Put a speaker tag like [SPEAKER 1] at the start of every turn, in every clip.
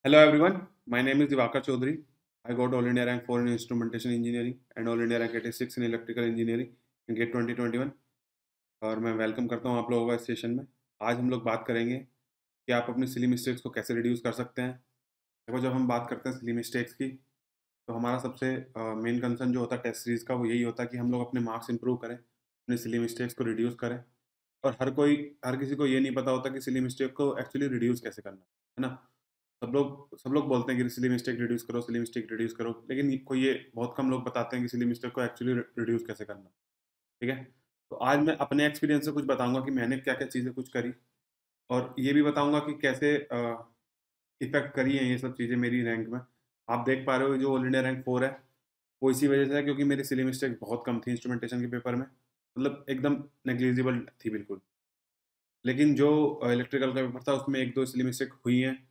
[SPEAKER 1] Hello everyone, my name is Divakar Chaudhary. I got All India Rank 4 in Instrumentation Engineering and All India Rank 86 in Electrical Engineering in GATE 2021 और मैं welcome करता हूँ आप लोगों का इस session में। आज हम लोग बात करेंगे कि आप अपने सिली मिस्टेक्स को कैसे रिड्यूस कर सकते हैं। देखो, जब हम बात करते हैं सिली मिस्टेक्स की तो हमारा सबसे मेन कंसर्न जो होता है टेस्ट सीरीज़ का वो यही होता है कि हम लोग अपने मार्क्स इंप्रूव करें, अपने सिली मिस्टेक्स को रिड्यूस करें। और हर किसी को ये नहीं पता होता कि सिली मिस्टेक को एक्चुअली रिड्यूस कैसे करना है ना। सब लोग बोलते हैं कि सिली मिस्टेक रिड्यूस करो, सिली मिस्टेक रिड्यूस करो, लेकिन कोई ये बहुत कम लोग बताते हैं कि सिली मिस्टेक को एक्चुअली रिड्यूस कैसे करना। ठीक है, तो आज मैं अपने एक्सपीरियंस से कुछ बताऊंगा कि मैंने क्या क्या चीज़ें कुछ करी, और ये भी बताऊंगा कि कैसे इफेक्ट करी है ये सब चीज़ें मेरी रैंक में। आप देख पा रहे हो जो ऑल इंडिया रैंक 4 है वो इसी वजह से है क्योंकि मेरी सिली मिस्टेक बहुत कम थी इंस्ट्रूमेंटेशन के पेपर में, मतलब एकदम नेग्लिजिबल थी बिल्कुल। लेकिन जो इलेक्ट्रिकल का पेपर था उसमें एक दो सिली मिस्टेक हुई हैं,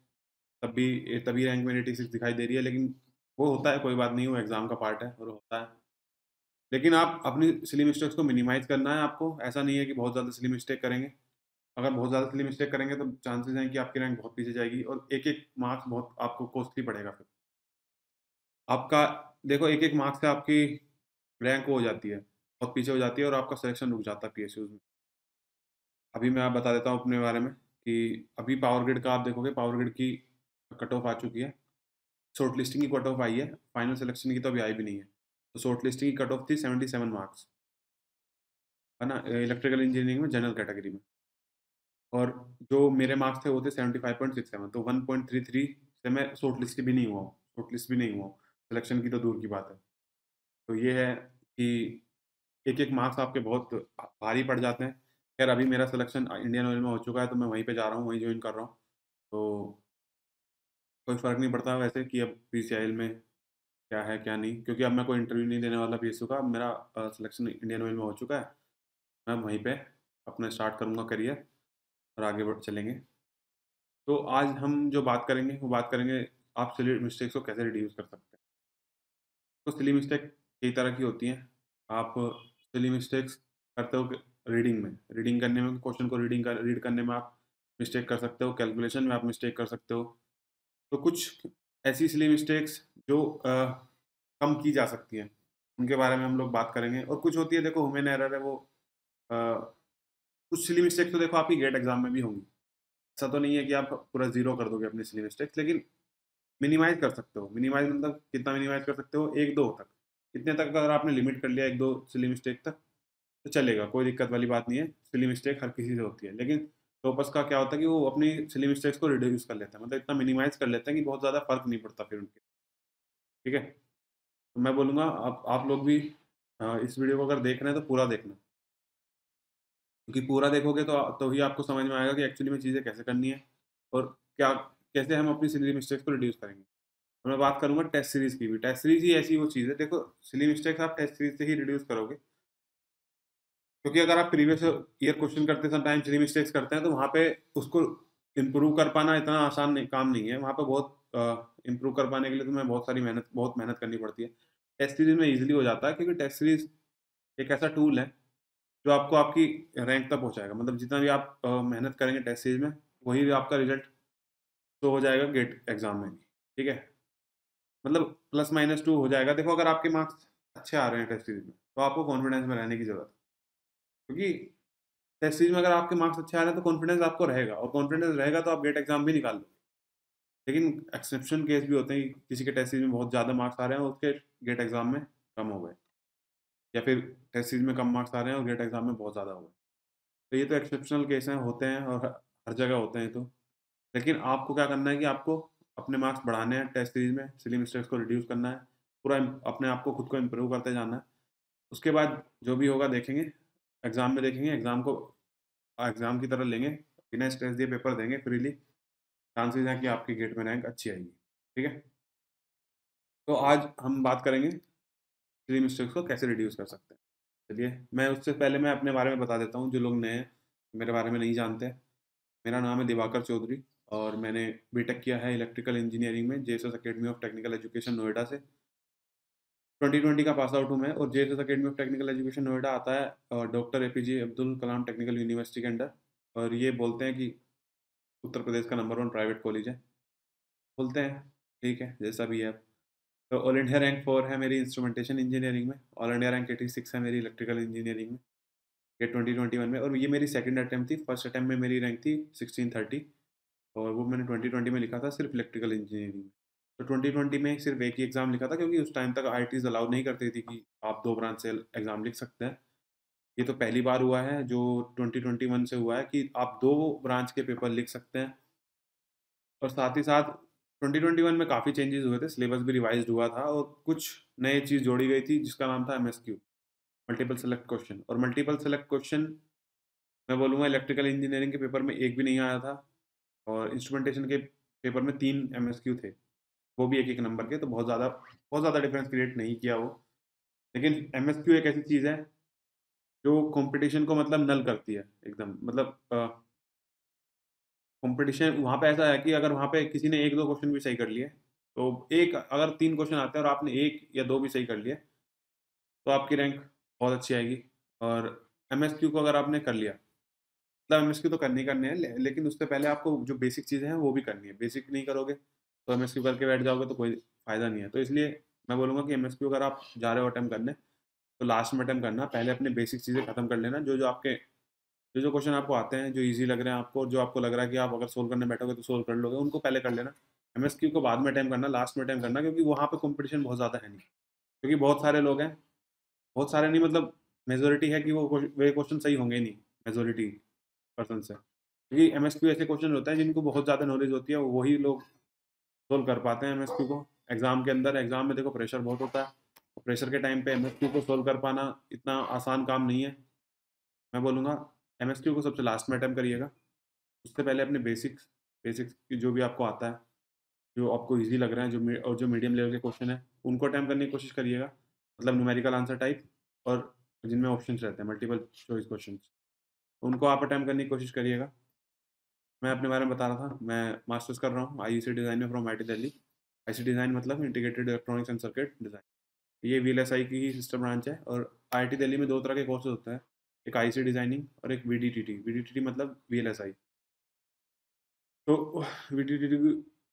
[SPEAKER 1] तभी तभी रैंक में 86 दिखाई दे रही है। लेकिन वो होता है, कोई बात नहीं, वो एग्जाम का पार्ट है और होता है। लेकिन आप अपनी सिली मिस्टेक्स को मिनिमाइज करना है आपको। ऐसा नहीं है कि बहुत ज़्यादा सिली मिस्टेक करेंगे। अगर बहुत ज़्यादा सिली मिस्टेक करेंगे तो चांसेस हैं कि आपकी रैंक बहुत पीछे जाएगी और एक एक मार्क्स बहुत आपको कॉस्टली पड़ेगा फिर आपका। देखो, एक एक मार्क्स से आपकी रैंक वो हो जाती है, बहुत पीछे हो जाती है और आपका सिलेक्शन रुक जाता है पीएसयूज में। अभी मैं आप बता देता हूँ अपने बारे में कि अभी पावर ग्रिड का आप देखोगे, पावर ग्रिड की कट ऑफ आ चुकी है। शॉर्ट लिस्टिंग की कट ऑफ आई है, फाइनल सिलेक्शन की तो अभी आई भी नहीं है। तो शॉर्ट लिस्टिंग की कट ऑफ थी 77 मार्क्स, है ना, इलेक्ट्रिकल इंजीनियरिंग में जनरल कैटेगरी में। और जो मेरे मार्क्स थे वो थे 75.67, तो 1.33 से मैं शॉर्ट लिस्ट भी नहीं हुआ हूँ, शॉर्ट लिस्ट भी नहीं हुआ हूँ, सिलेक्शन की तो दूर की बात है। तो ये है कि एक एक मार्क्स आपके बहुत भारी पड़ जाते हैं। खैर, अभी मेरा सिलेक्शन इंडियन ऑयल में हो चुका है तो मैं वहीं पे जा रहा हूँ, वहीं ज्वाइन कर रहा हूँ। तो कोई फ़र्क नहीं पड़ता वैसे कि अब पीसीआईएल में क्या है क्या नहीं, क्योंकि अब मैं कोई इंटरव्यू नहीं देने वाला पीएसयू का। अब मेरा सिलेक्शन इंडियन ऑयल में हो चुका है। मैं वहीं पे अपना स्टार्ट करूँगा करियर और आगे बढ़ चलेंगे। तो आज हम जो बात करेंगे वो बात करेंगे आप सिली मिस्टेक्स को कैसे रिड्यूस कर सकते हैं। तो सिली मिस्टेक कई तरह की होती हैं। आप सिली मिस्टेक्स करते हो रीडिंग में, रीडिंग करने में, क्वेश्चन को रीड करने में आप मिस्टेक कर सकते हो, कैलकुलेशन में आप मिस्टेक कर सकते हो। तो कुछ ऐसी सिली मिस्टेक्स जो कम की जा सकती हैं, उनके बारे में हम लोग बात करेंगे। और कुछ होती है, देखो, ह्यूमन एरर है वो। अ, कुछ सिली मिस्टेक्स तो देखो आपकी गेट एग्जाम में भी होंगी। ऐसा तो नहीं है कि आप पूरा जीरो कर दोगे अपनी सिली मिस्टेक्स, लेकिन मिनिमाइज कर सकते हो। मिनिमाइज मतलब कितना मिनिमाइज कर सकते हो, एक दो तक। इतने तक अगर आपने लिमिट कर लिया एक दो सिली मिस्टेक तक तो चलेगा, कोई दिक्कत वाली बात नहीं है। सिली मिस्टेक हर किसी से होती है, लेकिन टॉपर्स का क्या होता है कि वो अपनी सिली मिस्टेक्स को रिड्यूस कर लेते हैं, मतलब इतना मिनिमाइज कर लेते हैं कि बहुत ज़्यादा फर्क नहीं पड़ता फिर उनके। ठीक है, तो मैं बोलूँगा आप लोग भी इस वीडियो को अगर देख रहे हैं तो पूरा देखना, क्योंकि पूरा देखोगे तो ही आपको समझ में आएगा कि एक्चुअली में चीज़ें कैसे करनी है और क्या कैसे हम अपनी सिली मिस्टेक्स को रिड्यूस करेंगे। तो मैं बात करूंगा टेस्ट सीरीज की भी। टेस्ट सीरीज ही ऐसी वो चीज़ है, देखो, सिली मिस्टेक्स आप टेस्ट सीरीज से ही रिड्यूस करोगे। क्योंकि अगर आप प्रीवियस ईयर क्वेश्चन करते समय टाइम सिली मिस्टेक्स करते हैं तो वहाँ पे उसको इम्प्रूव कर पाना इतना आसान नहीं, काम नहीं है। वहाँ पे बहुत इम्प्रूव कर पाने के लिए तुम्हें बहुत मेहनत करनी पड़ती है। टेस्ट सीरीज में ईजिली हो जाता है क्योंकि टेस्ट सीरीज एक ऐसा टूल है जो आपको आपकी रैंक तक पहुँचाएगा। मतलब जितना भी आप मेहनत करेंगे टेस्ट सीरीज में, वही आपका रिजल्ट तो हो जाएगा गेट एग्जाम में भी। ठीक है, मतलब +-2 हो जाएगा। देखो, अगर आपके मार्क्स अच्छे आ रहे हैं टेस्ट सीरीज में तो आपको कॉन्फिडेंस में रहने की जरूरत है, क्योंकि टेस्ट सीरीज में अगर आपके मार्क्स अच्छे आ रहे हैं तो कॉन्फिडेंस आपको रहेगा, और कॉन्फिडेंस रहेगा तो आप गेट एग्जाम भी निकाल लो। लेकिन एक्सेप्शन केस भी होते हैं कि किसी के टेस्ट सीरीज में बहुत ज़्यादा मार्क्स आ रहे हैं और उसके गेट एग्जाम में कम हो गए, या फिर टेस्ट सीरीज में कम मार्क्स आ रहे हैं और गेट एग्जाम में बहुत ज़्यादा हो गए। तो ये तो एक्सेप्शनल केस हैं, होते हैं, और हर जगह होते हैं। तो लेकिन आपको क्या करना है कि आपको अपने मार्क्स बढ़ाने हैं टेस्ट सीरीज में, सिली मिस्टेक्स को रिड्यूस करना है, पूरा अपने आप को खुद को इम्प्रूव करते जाना है। उसके बाद जो भी होगा देखेंगे, एग्ज़ाम में देखेंगे, एग्ज़ाम को एग्ज़ाम की तरह लेंगे, बिना स्ट्रेस दिए पेपर देंगे फ्रीली। चांसेस हैं कि आपकी गेट में रैंक अच्छी आएगी। ठीक है, तो आज हम बात करेंगे सिली मिस्टेक्स को कैसे रिड्यूस कर सकते हैं। चलिए, मैं उससे पहले मैं अपने बारे में बता देता हूँ, जो लोग नए हैं, मेरे बारे में नहीं जानते हैं। मेरा नाम है दिवाकर चौधरी और मैंने बीटेक किया है इलेक्ट्रिकल इंजीनियरिंग में JSS academy of technical education Noida से। 2020 का पास आउट हूँ मैं, और JSS academy of technical education Noida आता है doctor APJ Abdul Kalam technical university के अंडर। और ये बोलते हैं कि उत्तर प्रदेश का नंबर 1 प्राइवेट कॉलेज है। बोलते हैं, ठीक है जैसा भी है। तो ऑल इंडिया रैंक 4 है मेरी इंस्ट्रूमेंटेशन इंजीनियरिंग में, ऑल इंडिया रैंक 86 है मेरी इलेक्ट्रिकल इंजीनियरिंग में, ये 2021 में। और ये मेरी सेकंड अटेम्प्ट थी, फर्स्ट अटेम्प्ट में मेरी रैंक थी 1630, और वो मैंने 2020 में लिखा था सिर्फ इलेक्ट्रिकल इंजीनियरिंग में। तो 2020 में सिर्फ एक ही एग्ज़ाम लिखा था, क्योंकि उस टाइम तक आईआईटीज़ अलाउ नहीं करती थी कि आप 2 ब्रांच से एग्ज़ाम लिख सकते हैं। ये तो पहली बार हुआ है जो 2021 से हुआ है कि आप 2 ब्रांच के पेपर लिख सकते हैं। और साथ ही साथ 2021 में काफ़ी चेंजेस हुए थे, सिलेबस भी रिवाइज़्ड हुआ था और कुछ नई चीज़ जोड़ी गई थी जिसका नाम था एमएसक्यू, मल्टीपल सेलेक्ट क्वेश्चन। और मल्टीपल सेलेक्ट क्वेश्चन मैं बोलूँगा इलेक्ट्रिकल इंजीनियरिंग के पेपर में एक भी नहीं आया था, और इंस्ट्रूमेंटेशन के पेपर में 3 एमएसक्यू थे, वो भी एक-एक नंबर के, तो बहुत ज़्यादा डिफरेंस क्रिएट नहीं किया वो। लेकिन एमएसक्यू एक ऐसी चीज़ है जो कॉम्पिटिशन को मतलब नल करती है एकदम। मतलब कॉम्पिटिशन वहाँ पे ऐसा है कि अगर वहाँ पे किसी ने 1-2 क्वेश्चन भी सही कर लिए, तो एक अगर 3 क्वेश्चन आते हैं और आपने 1 या 2 भी सही कर लिए, तो आपकी रैंक बहुत अच्छी आएगी। और एमएसक्यू को अगर आपने कर लिया, मतलब एमएसक्यू तो करने ही करने हैं, लेकिन उससे पहले आपको जो बेसिक चीज़ें हैं वो भी करनी है। बेसिक नहीं करोगे तो एमएसक्यू करके बैठ जाओगे तो कोई फ़ायदा नहीं है। तो इसलिए मैं बोलूँगा कि एमएसक्यू अगर आप जा रहे हो अटेम्प्ट करने, तो लास्ट में अटेम्प्ट करना, पहले अपने बेसिक चीज़ें खत्म कर लेना। जो क्वेश्चन आपको आते हैं, जो ईज़ी लग रहे हैं आपको, जो आपको लग रहा है कि आप अगर सोल्व करने बैठोगे तो सोल्व कर लोगे, उनको पहले कर लेना। एमएसक्यू को बाद में अटेम्प्ट करना, लास्ट में अटेम्प्ट करना, क्योंकि वहाँ पे कॉम्पिटिशन बहुत ज़्यादा है नहीं। क्योंकि बहुत सारे लोग हैं, बहुत सारे नहीं मतलब मेजॉरिटी है कि वे क्वेश्चन सही होंगे ही नहीं, मेजॉरिटी पर्सन से। क्योंकि एमएसक्यू ऐसे क्वेश्चन होते हैं जिनको बहुत ज़्यादा नॉलेज होती है, वही लोग सोल्व कर पाते हैं एमएसक्यू को। एग्ज़ाम के अंदर, एग्ज़ाम में देखो प्रेशर बहुत होता है। प्रेशर के टाइम पे एमएसक्यू को सोल्व कर पाना इतना आसान काम नहीं है। मैं बोलूँगा एमएसक्यू को सबसे लास्ट में अटेम्प्ट करिएगा। उससे पहले अपने बेसिक्स की जो भी आपको आता है, जो आपको ईज़ी लग रहे हैं, जो मीडियम लेवल के क्वेश्चन हैं, उनको अटेम्प्ट करने की कोशिश करिएगा। मतलब न्यूमेरिकल आंसर टाइप, और जिनमें ऑप्शंस रहते हैं, मल्टीपल चॉइस क्वेश्चंस, उनको आप अटेम्प्ट करने की कोशिश करिएगा। मैं अपने बारे में बता रहा था, मैं मास्टर्स कर रहा हूँ आईईसी डिज़ाइन में from IT Delhi. IC design मतलब integrated electronics and circuit design. ये वीएलएसआई की ही सिस्टर ब्रांच है। और आईआईटी दिल्ली में 2 तरह के कोर्सेज़ होते हैं, एक आईसी डिज़ाइनिंग और एक वीडीटीटी। वीडीटीटी मतलब वीएलएसआई। तो वीडीटीटी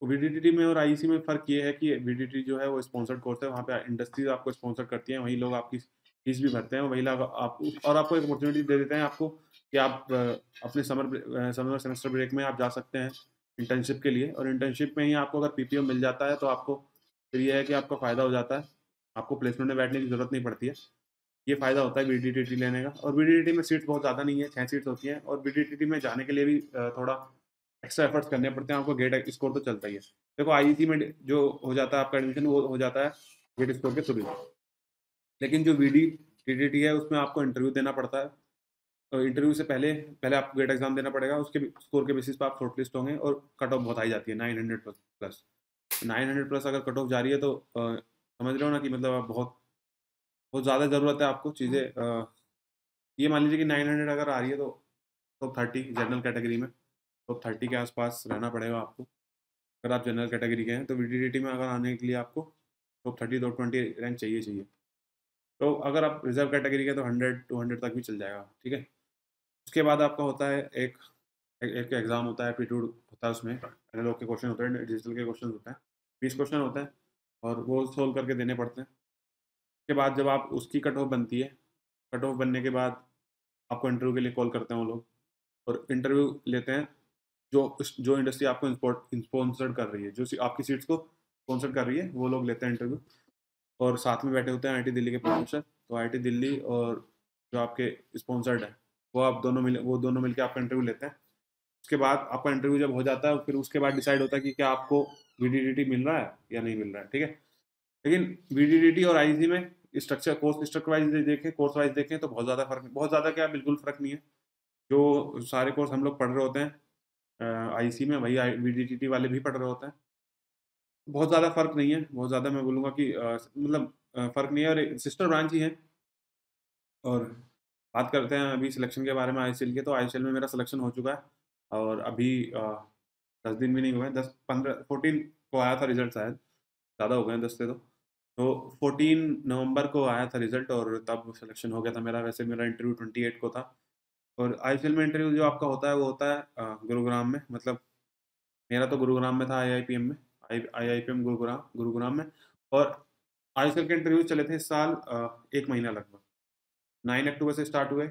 [SPEAKER 1] वीडीटीटी में और आईईसी में फ़र्क ये है कि वीडीटीटी जो है वो स्पॉन्सर्ड कोर्स है, वहाँ पे इंडस्ट्रीज आपको स्पॉन्सर करती हैं, वही लोग आपकी फीस भी भरते हैं, वही लोग आप और आपको एक अपॉर्चुनिटी दे देते हैं आपको कि आप अपने समर सेमेस्टर ब्रेक में आप जा सकते हैं इंटर्नशिप के लिए। और इंटर्नशिप में ही आपको अगर पीपीओ मिल जाता है तो आपको फिर ये है कि आपका फ़ायदा हो जाता है, आपको प्लेसमेंट में बैठने की ज़रूरत नहीं पड़ती है। ये फ़ायदा होता है वीडीटीटी लेने का। और वीडीटीटी में सीट्स बहुत ज़्यादा नहीं है, 6 सीट्स होती हैं, और वीडीटीटी में जाने के लिए भी थोड़ा एक्स्ट्रा एफर्ट्स करने पड़ते हैं आपको। गेट स्कोर तो चलता ही है। देखो आईईसी में जो हो जाता है आपका एडमिशन, वो हो जाता है गेट स्कोर के थ्रू। लेकिन जो वीडीटीटी है उसमें आपको इंटरव्यू देना पड़ता है। तो इंटरव्यू से पहले पहले आपको गेट एग्जाम देना पड़ेगा, उसके स्कोर के बेसिस पे आप शॉर्ट लिस्ट होंगे, और कट ऑफ बहुत हाई जाती है 900 प्लस। 900 प्लस अगर कट ऑफ जा रही है तो समझ रहे हो ना कि मतलब आप बहुत बहुत ज़्यादा ज़रूरत है आपको चीज़ें। ये मान लीजिए कि 900 अगर आ रही है तो टॉप 30 जनरल कैटेगरी में, टॉप 30 के आसपास रहना पड़ेगा आपको। अगर आप जनरल कैटेगरी के हैं तो वीडीटीटी में अगर आने के लिए आपको टॉप 30 टॉप 20 रैंक चाहिए। तो अगर आप रिजर्व कैटेगरी के हैं तो 100-200 तक भी चल जाएगा, ठीक है। उसके बाद आपका होता है एक एग्ज़ाम होता है, एप्टीट्यूड होता है, उसमें एनालॉग के क्वेश्चन होते हैं, डिजिटल के क्वेश्चन होते हैं, 20 क्वेश्चन होते हैं, और वो सोल्व करके देने पड़ते हैं। उसके बाद जब आप उसकी कट ऑफ बनती है, कट ऑफ बनने के बाद आपको इंटरव्यू के लिए कॉल करते हैं वो लोग, और इंटरव्यू लेते हैं जो इंडस्ट्री आपको स्पॉन्सर्ड कर रही है, जो आपकी सीट्स को स्पॉन्सर कर रही है, वो लोग लेते हैं इंटरव्यू। और साथ में बैठे होते हैं आईआईटी दिल्ली के प्रोफेसर। तो आईआईटी दिल्ली और जो आपके स्पॉन्सर्ड है, वो दोनों मिलकर आपका इंटरव्यू लेते हैं। उसके बाद आपका इंटरव्यू जब हो जाता है, फिर उसके बाद डिसाइड होता है कि क्या आपको वीडीटीटी मिल रहा है या नहीं मिल रहा है, ठीक है। लेकिन वीडीटीटी और आईसी में कोर्स वाइज देखें तो बहुत ज़्यादा क्या, बिल्कुल फ़र्क नहीं है। जो सारे कोर्स हम लोग पढ़ रहे होते हैं आईसी में, वही वीडीटीटी वाले भी पढ़ रहे होते हैं। बहुत ज़्यादा फ़र्क नहीं है, बहुत ज़्यादा मैं बोलूँगा कि मतलब फ़र्क नहीं है, और सिस्टर ब्रांच ही है। और बात करते हैं अभी सिलेक्शन के बारे में आईसीएल के, तो आईसीएल में मेरा सिलेक्शन हो चुका है, और अभी 10 दिन भी नहीं हुए हैं, 10-15-14 को आया था रिजल्ट शायद, ज़्यादा हो गए हैं 10 से तो 14 नवंबर को आया था रिजल्ट, और तब सिलेक्शन हो गया था मेरा। वैसे मेरा इंटरव्यू 28 को था। और आईपीएल में इंटरव्यू जो आपका होता है वो होता है गुरुग्राम में। मतलब मेरा तो गुरुग्राम में था आईआईपीएम में। IIPM गुरुग्राम में। और IELTS के इंटरव्यू चले थे इस साल 1 महीना लगभग। 9 अक्टूबर से स्टार्ट हुए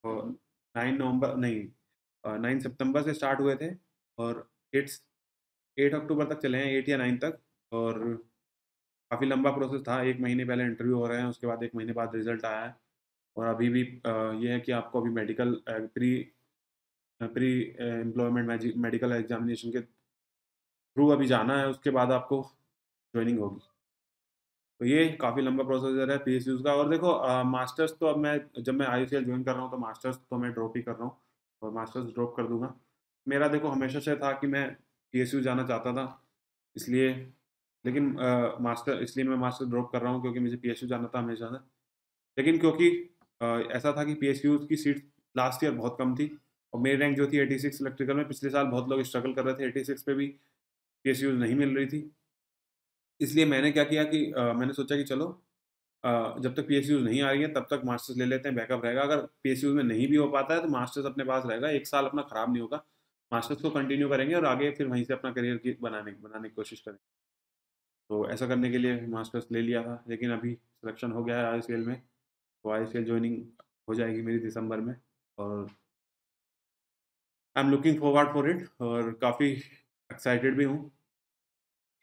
[SPEAKER 1] और 9 सितंबर से स्टार्ट हुए थे और 8 अक्टूबर तक चले हैं, 8 या 9 तक। और काफ़ी लंबा प्रोसेस था, 1 महीने पहले इंटरव्यू हो रहे हैं, उसके बाद 1 महीने बाद रिजल्ट आया है। और अभी भी ये है कि आपको अभी medical pre pre employment medical examination के थ्रू अभी जाना है, उसके बाद आपको ज्वाइनिंग होगी। तो ये काफ़ी लंबा प्रोसीजर है PSUs का। और देखो मास्टर्स तो अब मैं जब मैं IUCL ज्वाइन कर रहा हूँ तो मास्टर्स तो मैं ड्रॉप ही कर रहा हूँ और मास्टर्स ड्रॉप कर दूंगा। मेरा देखो हमेशा से था कि मैं PSU जाना चाहता था, इसलिए लेकिन मैं मास्टर ड्रॉप कर रहा हूँ क्योंकि मुझे PSU जाना था हमेशा से। लेकिन क्योंकि ऐसा था कि PSUs की सीट लास्ट ईयर बहुत कम थी और मेरी रैंक जो थी 86 इलेक्ट्रिकल में, पिछले साल बहुत लोग स्ट्रगल कर रहे थे, 86 पे भी PSUs नहीं मिल रही थी। इसलिए मैंने क्या किया कि मैंने सोचा कि चलो जब तक PSUs नहीं आ रही है तब तक मास्टर्स ले लेते हैं, बैकअप रहेगा। अगर PSUs में नहीं भी हो पाता है तो मास्टर्स अपने पास रहेगा, 1 साल अपना खराब नहीं होगा। मास्टर्स को कंटिन्यू करेंगे और आगे फिर वहीं से अपना करियर की बनाने की कोशिश करेंगे। तो ऐसा करने के लिए मास्टर्स ले लिया था, लेकिन अभी सिलेक्शन हो गया है IUCL में। तो IUCL ज्वाइनिंग हो जाएगी मेरी दिसंबर में और I am looking forward for it और काफ़ी एक्साइटेड भी हूँ।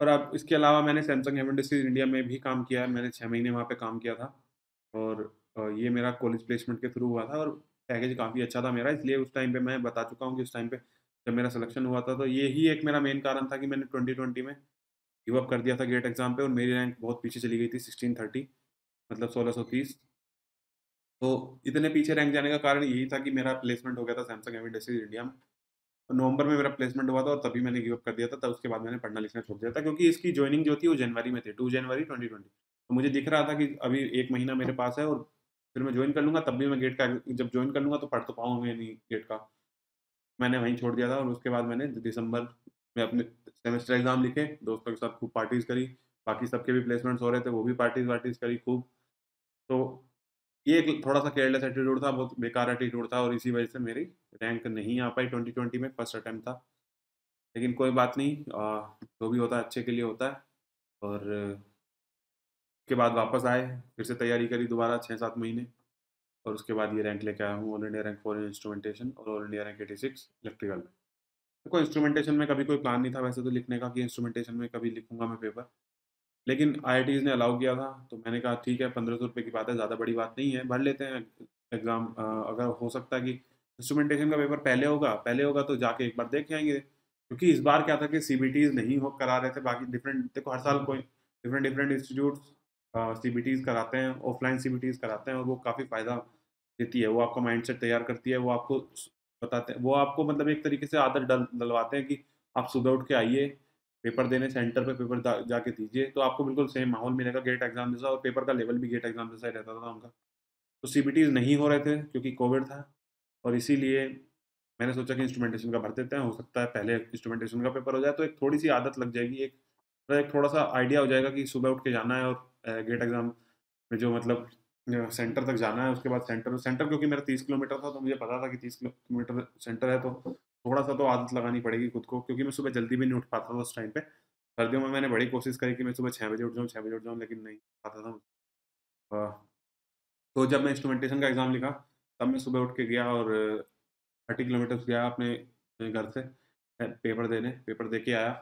[SPEAKER 1] और अब इसके अलावा मैंने सैमसंग हेवन इंडस्ट्रीज इंडिया में भी काम किया है, मैंने 6 महीने वहाँ पे काम किया था। और ये मेरा कॉलेज प्लेसमेंट के थ्रू हुआ था और पैकेज काफ़ी अच्छा था मेरा, इसलिए उस टाइम पे मैं बता चुका हूँ कि उस टाइम पे जब मेरा सिलेक्शन हुआ था तो ये ही एक मेरा मेन कारण था कि मैंने 2020 में गिव अप कर दिया था गेट एग्जाम पे और मेरी रैंक बहुत पीछे चली गई थी, 1630, मतलब 1630। तो इतने पीछे रैंक जाने का कारण यही था कि मेरा प्लेसमेंट हो गया था सैमसंग हेवी इंडस्ट्रीज इंडिया में। नवंबर में मेरा प्लेसमेंट हुआ था और तभी मैंने गिव अप कर दिया था, तब उसके बाद मैंने पढ़ना लिखना छोड़ दिया था क्योंकि इसकी ज्वाइनिंग जो थी वो जनवरी में थी, 2 जनवरी 2020। तो मुझे दिख रहा था कि अभी 1 महीना मेरे पास है और फिर मैं ज्वाइन कर लूँगा, तब भी मैं गेट का जब ज्वाइन कर लूँगा तो पढ़ तो पाऊँगा नहीं गेट का। मैंने वहीं छोड़ दिया था और उसके बाद मैंने दिसंबर में अपने सेमेस्टर एग्ज़ाम लिखे, दोस्तों के साथ खूब पार्टीज़ करी, बाकी सबके भी प्लेसमेंट्स हो रहे थे, वो भी पार्टीज़ वार्टीज़ करी खूब। तो ये एक थोड़ा-सा केयरलेस एटीट्यूड था, बहुत बेकार एटीट्यूड था और इसी वजह से मेरी रैंक नहीं आ पाई 2020 में, फर्स्ट अटेम्प्ट था। लेकिन कोई बात नहीं, जो भी होता है अच्छे के लिए होता है। और उसके बाद वापस आए, फिर से तैयारी करी दोबारा 6-7 महीने और उसके बाद ये रैंक लेके आया हूँ, ऑल इंडिया रैंक 4 इन इंस्ट्रूमेंटेशन और ऑल इंडिया रैंक 86 इलेक्ट्रिकल में। देखो इंस्ट्रूमेंटेशन में कभी कोई प्लान नहीं था वैसे तो लिखने का कि इंस्ट्रूमेंटेशन में कभी लिखूंगा मैं पेपर, लेकिन IITs ने अलाउ किया था तो मैंने कहा ठीक है, 1500 रुपये की बात है, ज़्यादा बड़ी बात नहीं है, भर लेते हैं एग्ज़ाम। अगर हो सकता है कि इंस्ट्रूमेंटेशन का पेपर पहले होगा तो जाके एक बार देख आएंगे, क्योंकि इस बार क्या था कि CBTs नहीं हो करा रहे थे, बाकी डिफरेंट देखो हर साल कोई डिफरेंट डिफरेंट इंस्टीट्यूट्स CBTs कराते हैं, ऑफलाइन CBTs कराते हैं और वो काफ़ी फ़ायदा देती है, वो आपका माइंडसेट तैयार करती है, वो आपको बताते हैं, वो आपको मतलब एक तरीके से आदत डलवाते हैं कि आप सुबह उठ के आइए, पेपर देने सेंटर पे पेपर जाके दीजिए, तो आपको बिल्कुल सेम माहौल मिलेगा गेट एग्जाम जैसा और पेपर का लेवल भी गेट एग्जाम जैसा ही रहता था उनका। तो CBTs नहीं हो रहे थे क्योंकि कोविड था और इसीलिए मैंने सोचा कि इंस्ट्रूमेंटेशन का भर देते हैं, हो सकता है पहले इंस्ट्रूमेंटेशन का पेपर हो जाए तो एक थोड़ी सी आदत लग जाएगी, एक थोड़ा सा आइडिया हो जाएगा कि सुबह उठ के जाना है और गेट एग्जाम में जो मतलब सेंटर तक जाना है, उसके बाद सेंटर सेंटर क्योंकि मेरा 30 किलोमीटर था तो मुझे पता था कि 30 किलोमीटर सेंटर है, तो थोड़ा सा तो आदत लगानी पड़ेगी खुद को, क्योंकि मैं सुबह जल्दी भी नहीं उठ पाता था उस टाइम पे। सर्दियों में मैंने बड़ी कोशिश करी कि मैं सुबह 6 बजे उठ जाऊँ, 6 बजे उठ जाऊँ, लेकिन नहीं पाता था। तो जब मैं इंस्ट्रूमेंटेशन का एग्ज़ाम लिखा तब मैं सुबह उठ के गया और 30 किलोमीटर्स गया अपने घर से पेपर देने, पेपर दे के आया।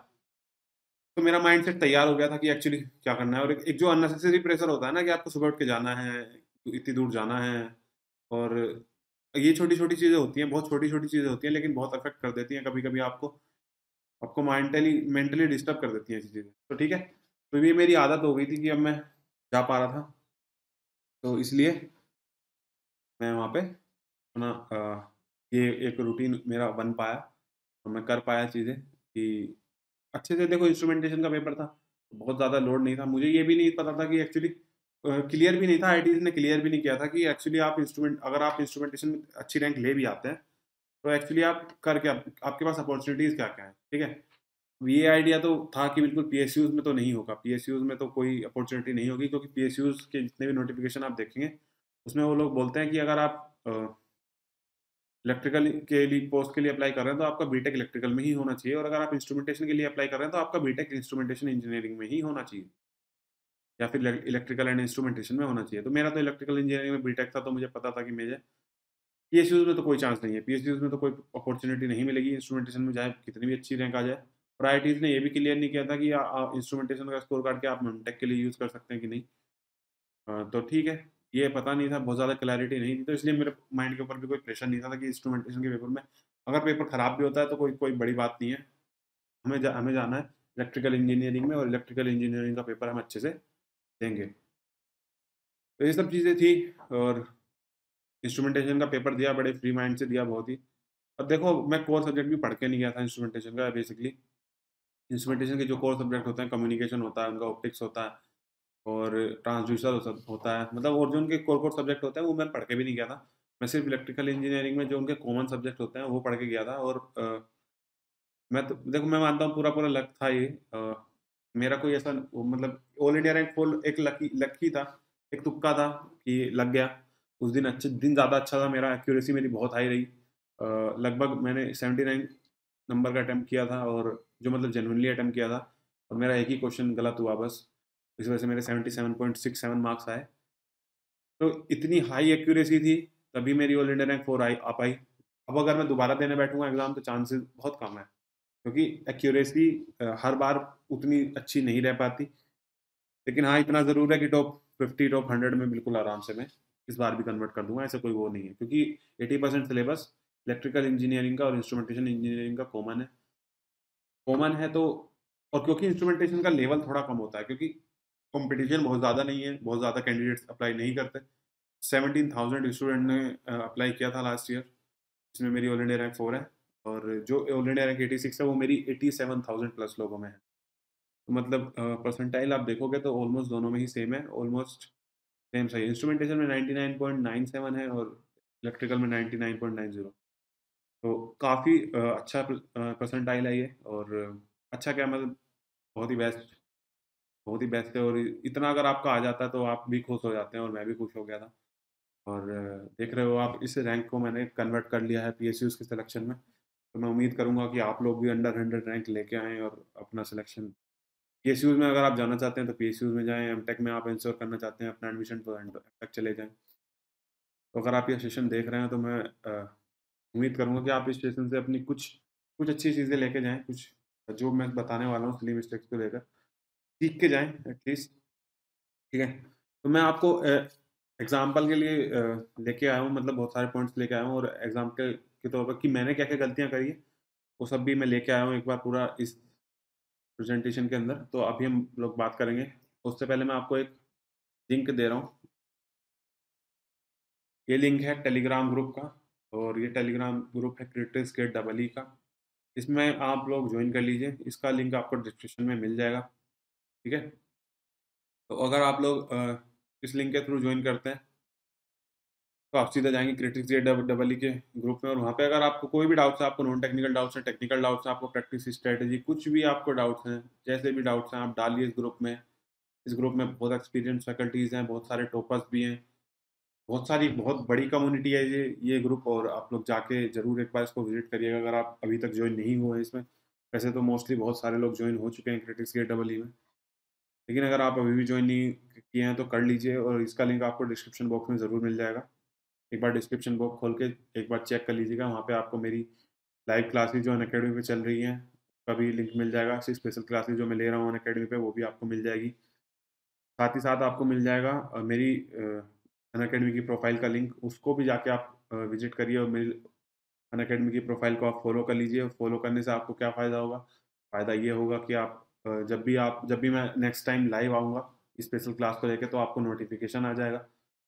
[SPEAKER 1] तो मेरा माइंडसेट तैयार हो गया था कि एक्चुअली क्या करना है, और एक जो अननेसेसरी प्रेशर होता है ना कि आपको सुबह उठ के जाना है, इतनी दूर जाना है, और ये छोटी-छोटी चीज़ें होती हैं, बहुत छोटी-छोटी चीज़ें होती हैं, लेकिन बहुत अफ़ेक्ट कर देती हैं कभी-कभी आपको, आपको मेंटली मेंटली डिस्टर्ब कर देती हैं ऐसी चीज़ें। तो ठीक है, तो ये मेरी आदत हो गई थी कि अब मैं जा पा रहा था, तो इसलिए मैं वहाँ पे अपना ये एक रूटीन मेरा बन पाया और मैं कर पाया चीज़ें कि अच्छे से। देखो इंस्ट्रूमेंटेशन का पेपर था, बहुत ज़्यादा लोड नहीं था, मुझे ये भी नहीं पता था कि एक्चुअली क्लियर भी नहीं था, IITs ने क्लियर भी नहीं किया था कि एक्चुअली आप अगर आप इंस्ट्रूमेंटेशन में अच्छी रैंक ले भी आते हैं तो एक्चुअली आप कर क्या, आपके पास अपॉर्चुनिटीज़ क्या-क्या हैं, ठीक है? ये आइडिया तो था कि बिल्कुल PSUs में तो नहीं होगा, PSUs में तो कोई अपॉर्चुनिटी नहीं होगी, क्योंकि PSUs के जितने भी नोटिफ़िकेशन आप देखेंगे, उसमें वो लोग बोलते हैं कि अगर आप इलेक्ट्रिकल के लिए पोस्ट के लिए अप्लाई कर रहे हैं तो आपका बीटेक इलेक्ट्रिकल में ही होना चाहिए, और अगर आप इंस्ट्रूमेंटेशन के लिए अप्लाई कर रहे हैं तो आपका बीटेक इंस्ट्रूमेंटेशन इंजीनियरिंग में ही होना चाहिए, या फिर इलेक्ट्रिकल एंड इंस्ट्रूमेंटेशन में होना चाहिए। तो मेरा तो इलेक्ट्रिकल इंजीनियरिंग में बीटेक था, तो मुझे पता था कि मुझे पीएसयूज़ में तो कोई चांस नहीं है, पीएसयूज़ में तो कोई अपॉर्चुनिटी नहीं मिलेगी इंस्ट्रूमेंटेशन में, चाहे कितनी भी अच्छी रैंक आ जाए। और आईआईटीज़ ने ये भी क्लियर नहीं किया था कि इंस्ट्रूमेंटेशन का स्कोर काट के आप एमटेक के लिए यूज़ कर सकते हैं कि नहीं। तो ठीक है, ये पता नहीं था, बहुत ज़्यादा क्लैरिटी नहीं थी, तो इसलिए मेरे माइंड के ऊपर भी कोई प्रेशर नहीं था कि इंस्ट्रूमेंटेशन के पेपर में अगर पेपर खराब भी होता है तो कोई कोई बड़ी बात नहीं है। हमें जाना है इलेक्ट्रिकल इंजीनियरिंग में, और इलेक्ट्रिकल इंजीनियरिंग का पेपर हम अच्छे से देंगे। तो ये सब चीज़ें थी, और इंस्ट्रूमेंटेशन का पेपर दिया, बड़े फ्री माइंड से दिया बहुत ही। अब देखो, मैं कोर सब्जेक्ट भी पढ़ के नहीं गया था इंस्ट्रूमेंटेशन का बेसिकली। इंस्ट्रूमेंटेशन के जो कोर सब्जेक्ट होते हैं, कम्युनिकेशन होता है, उनका ऑप्टिक्स होता है, और ट्रांसड्यूसर होता है, मतलब और जो उनके कोर कोर सब्जेक्ट होते हैं वो मैं पढ़ के भी नहीं गया था। मैं सिर्फ इलेक्ट्रिकल इंजीनियरिंग में जो उनके कॉमन सब्जेक्ट होते हैं वो पढ़ के गया था। और मैं तो देखो, मैं मानता हूँ पूरा पूरा लक था ये। मेरा कोई ऐसा मतलब ऑल इंडिया रैंक फोर एक लकी था, एक तुक्का था कि लग गया। उस दिन अच्छे दिन ज़्यादा अच्छा था मेरा, एक्यूरेसी मेरी बहुत हाई रही। लगभग मैंने 79 नंबर का अटैम्प्ट किया था, और जो मतलब जेन्युइनली अटैम्प्ट किया था, और मेरा एक ही क्वेश्चन गलत हुआ बस। इस वजह से मेरे 77.67 मार्क्स आए। तो इतनी हाई एक्यूरेसी थी, तभी मेरी ऑल इंडिया रैंक 4 आ पाई। अब अगर मैं दोबारा देने बैठूँगा एग्ज़ाम तो चांसेस बहुत कम है, क्योंकि एक्यूरेसी हर बार उतनी अच्छी नहीं रह पाती। लेकिन हाँ, इतना ज़रूर है कि टॉप 50 टॉप 100 में बिल्कुल आराम से मैं इस बार भी कन्वर्ट कर दूँगा, ऐसा कोई वो नहीं है, क्योंकि 80% सिलेबस इलेक्ट्रिकल इंजीनियरिंग का और इंस्ट्रूमेंटेशन इंजीनियरिंग का कॉमन है। कॉमन है तो, और क्योंकि इंस्ट्रूमेंटेशन का लेवल थोड़ा कम होता है, क्योंकि कॉम्पिटिशन बहुत ज़्यादा नहीं है, बहुत ज़्यादा कैंडिडेट्स अप्लाई नहीं करते। 17,000 स्टूडेंट ने अप्लाई किया था लास्ट ईयर, जिसमें मेरी ऑल इंडिया रैंक 4 है, और जो ऑल इंडिया रैंक 86 है वो मेरी 87,000 प्लस लोगों में है। तो मतलब परसेंटाइल आप देखोगे तो ऑलमोस्ट दोनों में ही सेम है, ऑलमोस्ट सेम सही है। इंस्ट्रूमेंटेशन में 99.97 है, और इलेक्ट्रिकल में 99.90। तो काफ़ी अच्छा परसेंटाइल है ये, और अच्छा क्या मतलब, बहुत ही बेस्ट, बहुत ही बेस्ट है। और इतना अगर आपका आ जाता है तो आप भी खुश हो जाते हैं, और मैं भी खुश हो गया था। और देख रहे हो आप, इस रैंक को मैंने कन्वर्ट कर लिया है पीएसयूज़ के सिलेक्शन में। तो मैं उम्मीद करूँगा कि आप लोग भी अंडर 100 रैंक लेके आएँ, और अपना सिलेक्शन पीएसयूज़ में अगर आप जाना चाहते हैं तो पीएसयूज़ में जाएँ, एमटेक में आप इंश्योर करना चाहते हैं अपना एडमिशन तो एमटेक चले जाएँ। तो अगर आप ये सेशन देख रहे हैं तो मैं उम्मीद करूँगा कि आप इस सेशन से अपनी कुछ कुछ अच्छी चीज़ें लेके जाएँ, कुछ जो मैं बताने वाला हूँ सिली मिस्टेक्स को लेकर, सीख के जाएँ एटलीस्ट, ठीक है? तो मैं आपको एग्ज़ाम्पल के लिए लेके आया हूँ, मतलब बहुत सारे पॉइंट्स लेके आया हूँ, और एग्ज़ाम्पल के तौर पर कि मैंने क्या-क्या गलतियाँ करी हैं, वो सब भी मैं लेके आया हूँ एक बार पूरा इस प्रेज़ेंटेशन के अंदर। तो अभी हम लोग बात करेंगे। उससे पहले मैं आपको एक लिंक दे रहा हूँ। ये लिंक है टेलीग्राम ग्रुप का, और ये टेलीग्राम ग्रुप है क्रिटिक्स गेट डबल ई का। इसमें आप लोग जॉइन कर लीजिए, इसका लिंक आपको डिस्क्रिप्शन में मिल जाएगा, ठीक है? तो अगर आप लोग इस लिंक के थ्रू जॉइन करते हैं, तो आप सीधा जाएँगे क्रिटिक्स गेट डबल ई के ग्रुप में, और वहाँ पे अगर आपको कोई भी डाउट्स है, आपको नॉन टेक्निकल डाउट्स हैं, टेक्निकल डाउट्स हैं, आपको प्रैक्टिस स्ट्रैटेजी, कुछ भी आपको डाउट्स हैं, जैसे भी डाउट्स हैं, आप डालिए इस ग्रुप में। इस ग्रुप में बहुत एक्सपीरियंस फैकल्टीज़ हैं, बहुत सारे टॉपर्स भी हैं, बहुत बड़ी कम्युनिटी है ये ग्रुप, और आप लोग जाके ज़रूर एक बार इसको विज़िट करिएगा अगर आप अभी तक जॉइन नहीं हुए हैं इसमें। वैसे तो मोस्टली बहुत सारे लोग जॉइन हो चुके हैं क्रिटिक्स गेट डबल ई में, लेकिन अगर आप अभी भी जॉइन नहीं किए हैं तो कर लीजिए, और इसका लिंक आपको डिस्क्रिप्शन बॉक्स में ज़रूर मिल जाएगा। एक बार डिस्क्रिप्शन बॉक्स खोल के एक बार चेक कर लीजिएगा, वहाँ पे आपको मेरी लाइव क्लासेस जो अनअकैडमी पे चल रही हैं, उसका भी लिंक मिल जाएगा। स्पेशल क्लासेस जो मैं ले रहा हूँ अनअकैडमी पे, वो भी आपको मिल जाएगी। साथ ही साथ आपको मिल जाएगा मेरी अनअकैडमी की प्रोफाइल का लिंक, उसको भी जाके आप विजिट करिए, और मेरी अनअकैडमी की प्रोफाइल को आप फॉलो कर लीजिए। और फॉलो करने से आपको क्या फ़ायदा होगा? फ़ायदा ये होगा कि जब भी मैं नेक्स्ट टाइम लाइव आऊँगा स्पेशल क्लास को लेके, तो आपको नोटिफिकेशन आ जाएगा,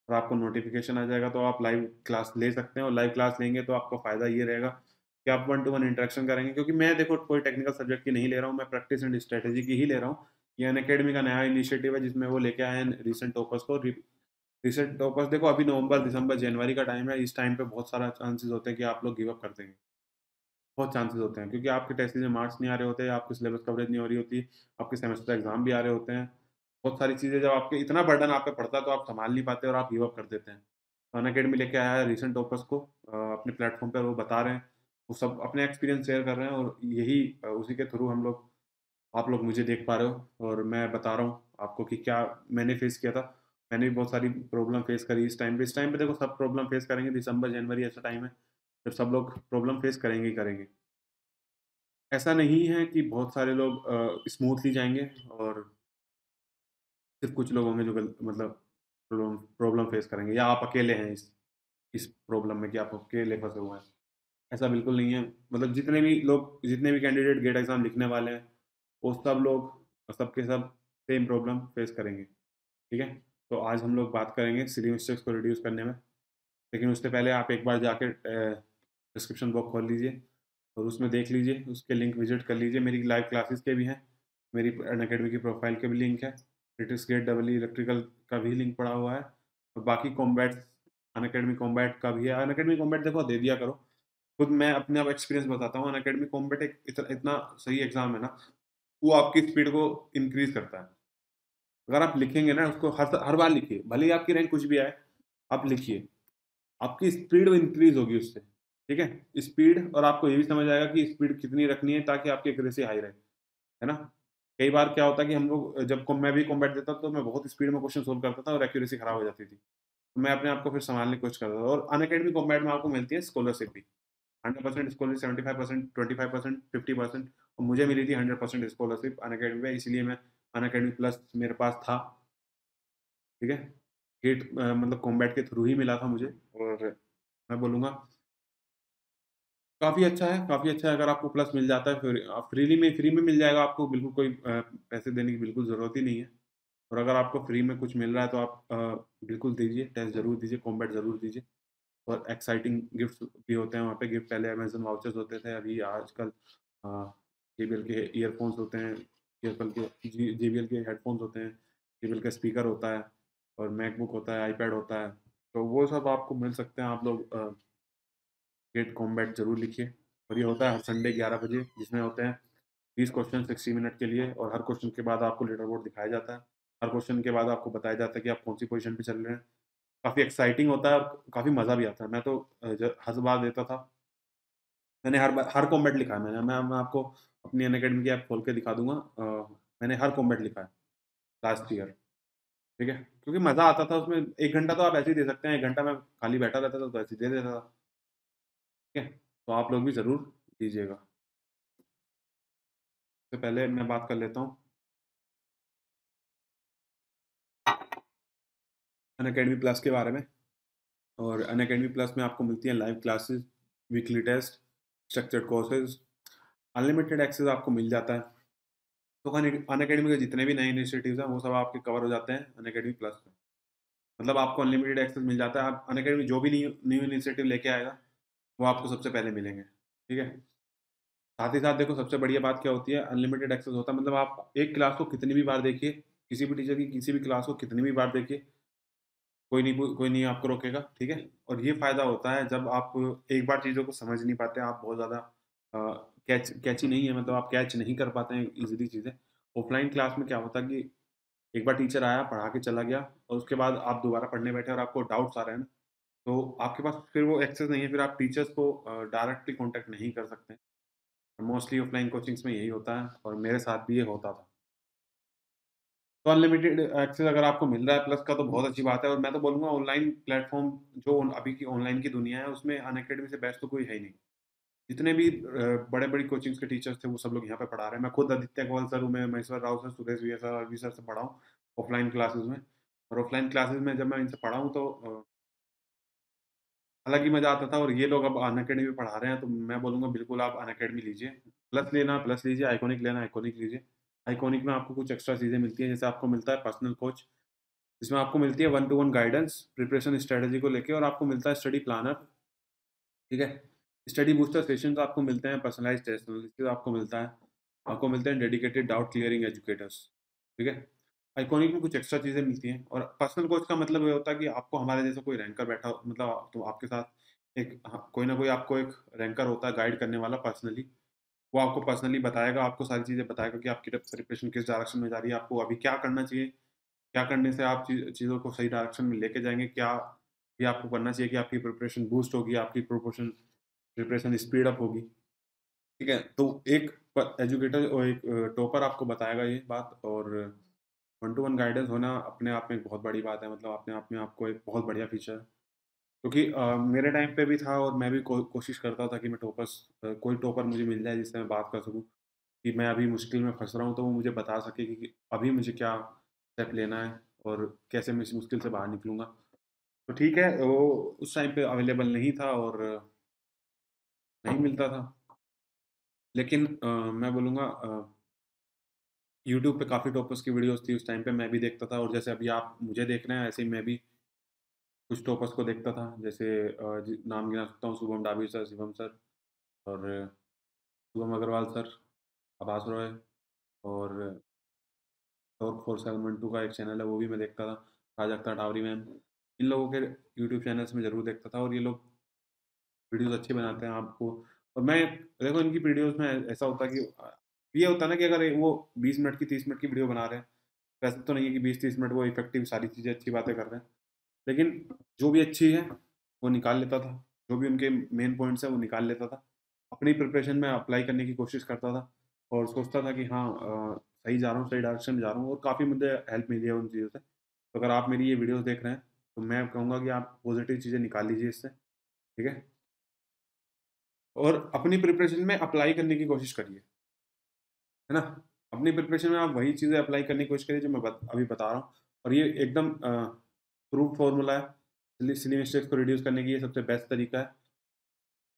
[SPEAKER 1] और आपको नोटिफिकेशन आ जाएगा तो आप लाइव क्लास ले सकते हैं। और लाइव क्लास लेंगे तो आपको फ़ायदा ये रहेगा कि आप वन टू वन इंटरेक्शन करेंगे, क्योंकि मैं देखो कोई टेक्निकल सब्जेक्ट की नहीं ले रहा हूँ, मैं प्रैक्टिस एंड स्ट्रेटेजी की ही ले रहा हूँ। ये अनअकैडमी का नया इनिशिएटिव है, जिसमें वो लेके आए हैं रीसेंट टॉपर्स को। रीसेंट टॉपर्स देखो, अभी नवंबर, दिसंबर, जनवरी का टाइम है। इस टाइम पे बहुत सारा चांसेस होते हैं कि आप लोग गिव अप कर देंगे। बहुत चांसेस होते हैं, क्योंकि आपके टेस्ट में मार्क्स नहीं आ रहे होते, आपकी सिलेबस कवरेज नहीं हो रही होती, आपके सेमेस्टर एग्जाम भी आ रहे होते हैं। बहुत सारी चीज़ें जब आपके इतना बर्डन आप पे पड़ता है तो आप सँभाल नहीं पाते और आप गिव अप कर देते हैं। अनअकैडमी लेके आया है रिसेंट टॉपर्स को अपने प्लेटफॉर्म पर, वो बता रहे हैं, वो सब अपने एक्सपीरियंस शेयर कर रहे हैं, और यही उसी के थ्रू हम लोग, आप लोग मुझे देख पा रहे हो और मैं बता रहा हूँ आपको कि क्या मैंने फेस किया था। मैंने भी बहुत सारी प्रॉब्लम फेस करी इस टाइम पे देखो, सब प्रॉब्लम फेस करेंगे। दिसंबर जनवरी ऐसा टाइम है जब सब लोग प्रॉब्लम फेस करेंगे ही करेंगे। ऐसा नहीं है कि बहुत सारे लोग स्मूथली जाएंगे और सिर्फ कुछ लोग होंगे जो मतलब प्रॉब्लम फेस करेंगे, या आप अकेले हैं इस प्रॉब्लम में कि आप अकेले फंसे हुए हैं। ऐसा बिल्कुल नहीं है। मतलब जितने भी कैंडिडेट गेट एग्जाम लिखने वाले हैं, वो सब लोग सबके सब सेम प्रॉब्लम फेस करेंगे। ठीक है, तो आज हम लोग बात करेंगे सिली मिस्टेक्स को रिड्यूस करने में। लेकिन उससे पहले आप एक बार जाके डिस्क्रिप्शन बॉक्स खोल लीजिए और उसमें देख लीजिए, उसके लिंक विजिट कर लीजिए। मेरी लाइव क्लासेस के भी हैं, मेरी अनअकैडमी की प्रोफाइल के भी लिंक है, ब्रिटिश गेट डबल इलेक्ट्रिकल का भी लिंक पड़ा हुआ है, और बाकी कॉम्बैट अनअकैडमी कॉम्बैट का भी है। अनअकैडमी कॉम्बैट देखो दे दिया करो। खुद मैं अपने आप एक्सपीरियंस बताता हूँ, अनअकैडमी कॉम्बैट एक इतना सही एग्जाम है ना, वो आपकी स्पीड को इंक्रीज करता है। अगर आप लिखेंगे ना उसको, हर बार लिखिए, भले ही आपकी रैंक कुछ भी आए, आप लिखिए, आपकी स्पीड इंक्रीज होगी उससे। ठीक है, स्पीड, और आपको ये भी समझ आएगा कि स्पीड कितनी रखनी है ताकि आपकी एक्यूरेसी हाई रहे, है ना। कई बार क्या होता है कि हम लोग मैं भी कॉम्बैट देता तो मैं बहुत स्पीड में क्वेश्चन सोल्व करता था और एक्यूरेसी खराब हो जाती थी, तो मैं अपने आप को फिर संभालने की कोशिश करता था। और अनअकैडमी कॉम्बैट में आपको मिलती है स्कॉलरशिप भी, 100% स्कॉलरशिप, 75%, 25%, 50%, और मुझे मिली थी 100% स्कॉलरशिप अनअकैडमी में, इसलिए मैं अनअकैडमी प्लस मेरे पास था। ठीक है, गेट मतलब कॉम्बैट के थ्रू ही मिला था मुझे, और मैं बोलूँगा काफ़ी अच्छा है, काफ़ी अच्छा है। अगर आपको प्लस मिल जाता है फिर आप फ्री में मिल जाएगा आपको, बिल्कुल कोई पैसे देने की बिल्कुल ज़रूरत ही नहीं है। और अगर आपको फ्री में कुछ मिल रहा है तो आप बिल्कुल दीजिए, टेस्ट ज़रूर दीजिए, कॉम्बैट ज़रूर दीजिए। और एक्साइटिंग गिफ्ट्स भी होते हैं वहाँ पे। गिफ्ट पहले अमेज़न वाउचर्स होते थे, अभी आजकल JBL के ईयरफ़ोन्स होते हैं, एप्पल के JBL के हेडफ़ोन्स होते हैं, JBL का स्पीकर होता है, और मैकबुक होता है, आईपैड होता है। तो वो सब आपको मिल सकते हैं। आप लोग गेट कॉम्बैट ज़रूर लिखिए। और ये होता है हर संडे 11 बजे, जिसमें होते हैं 20 क्वेश्चन 60 मिनट के लिए, और हर क्वेश्चन के बाद आपको लीडर बोर्ड दिखाया जाता है। हर क्वेश्चन के बाद आपको बताया जाता है कि आप कौन सी पोजीशन पे चल रहे हैं। काफ़ी एक्साइटिंग होता है और काफ़ी मज़ा भी आता है। मैं तो हर बार देता था। मैंने हर कॉम्बैट लिखा है मैंने। मैं आपको अपनी अनअकैडमी की ऐप खोल के दिखा दूँगा। मैंने हर कॉम्बैट लिखा है लास्ट ईयर। ठीक है? क्योंकि मज़ा आता था उसमें। 1 घंटा तो आप ऐसे ही दे सकते हैं, 1 घंटा मैं खाली बैठा रहता था तो ऐसे ही दे देता था। ठीक है? तो आप लोग भी ज़रूर कीजिएगा। उससे पहले मैं बात कर लेता हूँ अनअकैडमी प्लस के बारे में। और अनअकैडमी प्लस में आपको मिलती हैं live classes, weekly test, structured courses, unlimited access आपको मिल जाता है। तो अनअकैडमी के जितने भी नए इनिशिएटिव्स हैं वो सब आपके कवर हो जाते हैं अनअकैडमी प्लस में। मतलब आपको अनलिमिटेड एक्सेस मिल जाता है। आप अनअकैडमी जो भी न्यू न्यू इनिशिएटिव लेके आएगा वो आपको सबसे पहले मिलेंगे। ठीक है, साथ ही साथ देखो सबसे बढ़िया बात क्या होती है, अनलिमिटेड एक्सेस होता है। मतलब आप एक क्लास को कितनी भी बार देखिए, किसी भी टीचर की किसी भी क्लास को कितनी भी बार देखिए, कोई नहीं आपको रोकेगा। ठीक है, और ये फ़ायदा होता है जब आप एक बार चीज़ों को समझ नहीं पाते, आप बहुत ज़्यादा कैची नहीं है, मतलब आप कैच नहीं कर पाते हैं ईज़िली चीज़ें। ऑफलाइन क्लास में क्या होता है कि एक बार टीचर आया, पढ़ा के चला गया, और उसके बाद आप दोबारा पढ़ने बैठे और आपको डाउट्स आ रहे हैं ना, तो आपके पास फिर वो एक्सेस नहीं है, फिर आप टीचर्स को डायरेक्टली कॉन्टैक्ट नहीं कर सकते। मोस्टली ऑफलाइन कोचिंग्स में यही होता है, और मेरे साथ भी ये होता था। तो अनलिमिटेड एक्सेस अगर आपको मिल रहा है प्लस का तो बहुत अच्छी बात है। और मैं तो बोलूँगा ऑनलाइन प्लेटफ़ॉर्म जो अभी की ऑनलाइन की दुनिया है उसमें अनअकैडमी से बेस्ट तो कोई है ही नहीं। जितने भी बड़े-बड़ी कोचिंग्स के टीचर्स थे वो सब लोग यहाँ पे पढ़ा रहे हैं। मैं खुद आदित्य गोयल सर हूँ, मैं महेश्वर राव सर, सुरेश भैया सर, अरवी सर से पढ़ा हूँ ऑफलाइन क्लासेस में। और ऑफलाइन क्लासेस में जब मैं इनसे पढ़ा हूँ तो अलग ही मज़ा आता था। और ये लोग अब अनअकैडमी पढ़ा रहे हैं तो मैं बोलूँगा बिल्कुल आप अनअकैडमी लीजिए। प्लस लेना प्लस लीजिए, आइकॉनिक लेना आइकॉनिक लीजिए। आइकॉनिक में आपको कुछ एक्स्ट्रा चीज़ें मिलती हैं, जैसे आपको मिलता है पर्सनल कोच, जिसमें आपको मिलती है 1 टू 1 गाइडेंस, प्रिपरेशन स्ट्रैटेजी को लेके, और आपको मिलता है स्टडी प्लानर। ठीक है? स्टडी बूस्टर सेशंस आपको मिलते हैं, पर्सनलाइज़्ड टेस्ट एनालिसिस आपको मिलता है, आपको मिलते हैं डेडिकेटेड डाउट क्लियरिंग एजुकेटर्स। ठीक है? आइकॉनिक में कुछ एक्स्ट्रा चीज़ें मिलती हैं। और पर्सनल कोच का मतलब ये होता है कि आपको हमारे जैसा कोई रैंकर बैठा हो, मतलब तो आपके साथ एक कोई ना कोई आपको एक रैंकर होता है गाइड करने वाला पर्सनली। वो आपको पर्सनली बताएगा, आपको सारी चीज़ें बताएगा कि आपकी प्रिपरेशन किस डायरेक्शन में जा रही है, आपको अभी क्या करना चाहिए, क्या करने से आप चीज़ों को सही डायरेक्शन में लेके जाएँगे, क्या भी आपको करना चाहिए कि आपकी प्रिपरेशन बूस्ट होगी, आपकी प्रिपरेशन स्पीड अप होगी, ठीक है? तो एक एजुकेटर और एक टॉपर आपको बताएगा ये बात, और वन टू वन गाइडेंस होना अपने आप में एक बहुत बड़ी बात है, मतलब अपने आप में आपको एक बहुत बढ़िया फीचर है। क्योंकि मेरे टाइम पे भी था, और मैं भी कोशिश करता था कि मैं कोई टॉपर मुझे मिल जाए जिससे मैं बात कर सकूँ, कि मैं अभी मुश्किल में फँस रहा हूँ, तो वो मुझे बता सके कि अभी मुझे क्या स्टेप लेना है और कैसे मैं इस मुश्किल से बाहर निकलूँगा। तो ठीक है, वो उस टाइम पे अवेलेबल नहीं था और नहीं मिलता था। लेकिन मैं बोलूँगा यूट्यूब पे काफ़ी टॉपर्स की वीडियोज़ थी उस टाइम पे, मैं भी देखता था, और जैसे अभी आप मुझे देख रहे हैं, ऐसे ही मैं भी कुछ टॉपर्स को देखता था। जैसे नाम गिना सकता हूँ, शुभम डाबी सर, शिवम सर, और शुभम अग्रवाल सर, आभास रॉय, और टॉर्क 4712 का एक चैनल है, वो भी मैं देखता था, प्राजक्ता टावरी मैम। इन लोगों के यूट्यूब चैनल्स में ज़रूर देखता था, और ये लोग वीडियोज़ अच्छे बनाते हैं आपको। और मैं देखो, इनकी वीडियोज़ में ऐसा होता है कि ये होता है ना कि अगर वो 20 मिनट की 30 मिनट की वीडियो बना रहे हैं, वैसे तो नहीं है कि 20-30 मिनट वो इफेक्टिव सारी चीज़ें अच्छी बातें कर रहे हैं, लेकिन जो भी अच्छी है वो निकाल लेता था, जो भी उनके मेन पॉइंट्स हैं वो निकाल लेता था, अपनी प्रिपरेशन में अप्लाई करने की कोशिश करता था, और सोचता था कि हाँ, सही जा रहा हूँ, सही डायरेक्शन में जा रहा हूँ, और काफ़ी मुझे हेल्प मिली है उन चीज़ों से। तो अगर आप मेरी ये वीडियोज़ देख रहे हैं, तो मैं कहूँगा कि आप पॉजिटिव चीज़ें निकाल लीजिए इससे, ठीक है? और अपनी प्रिपरेशन में अप्लाई करने की कोशिश करिए, है ना? अपनी प्रिपरेशन में आप वही चीज़ें अप्लाई करने की कोशिश करिए जो मैं अभी बता रहा हूँ, और ये एकदम प्रूव फॉर्मूला है। सिली मिस्टेक्स को रिड्यूस करने की ये सबसे बेस्ट तरीका है।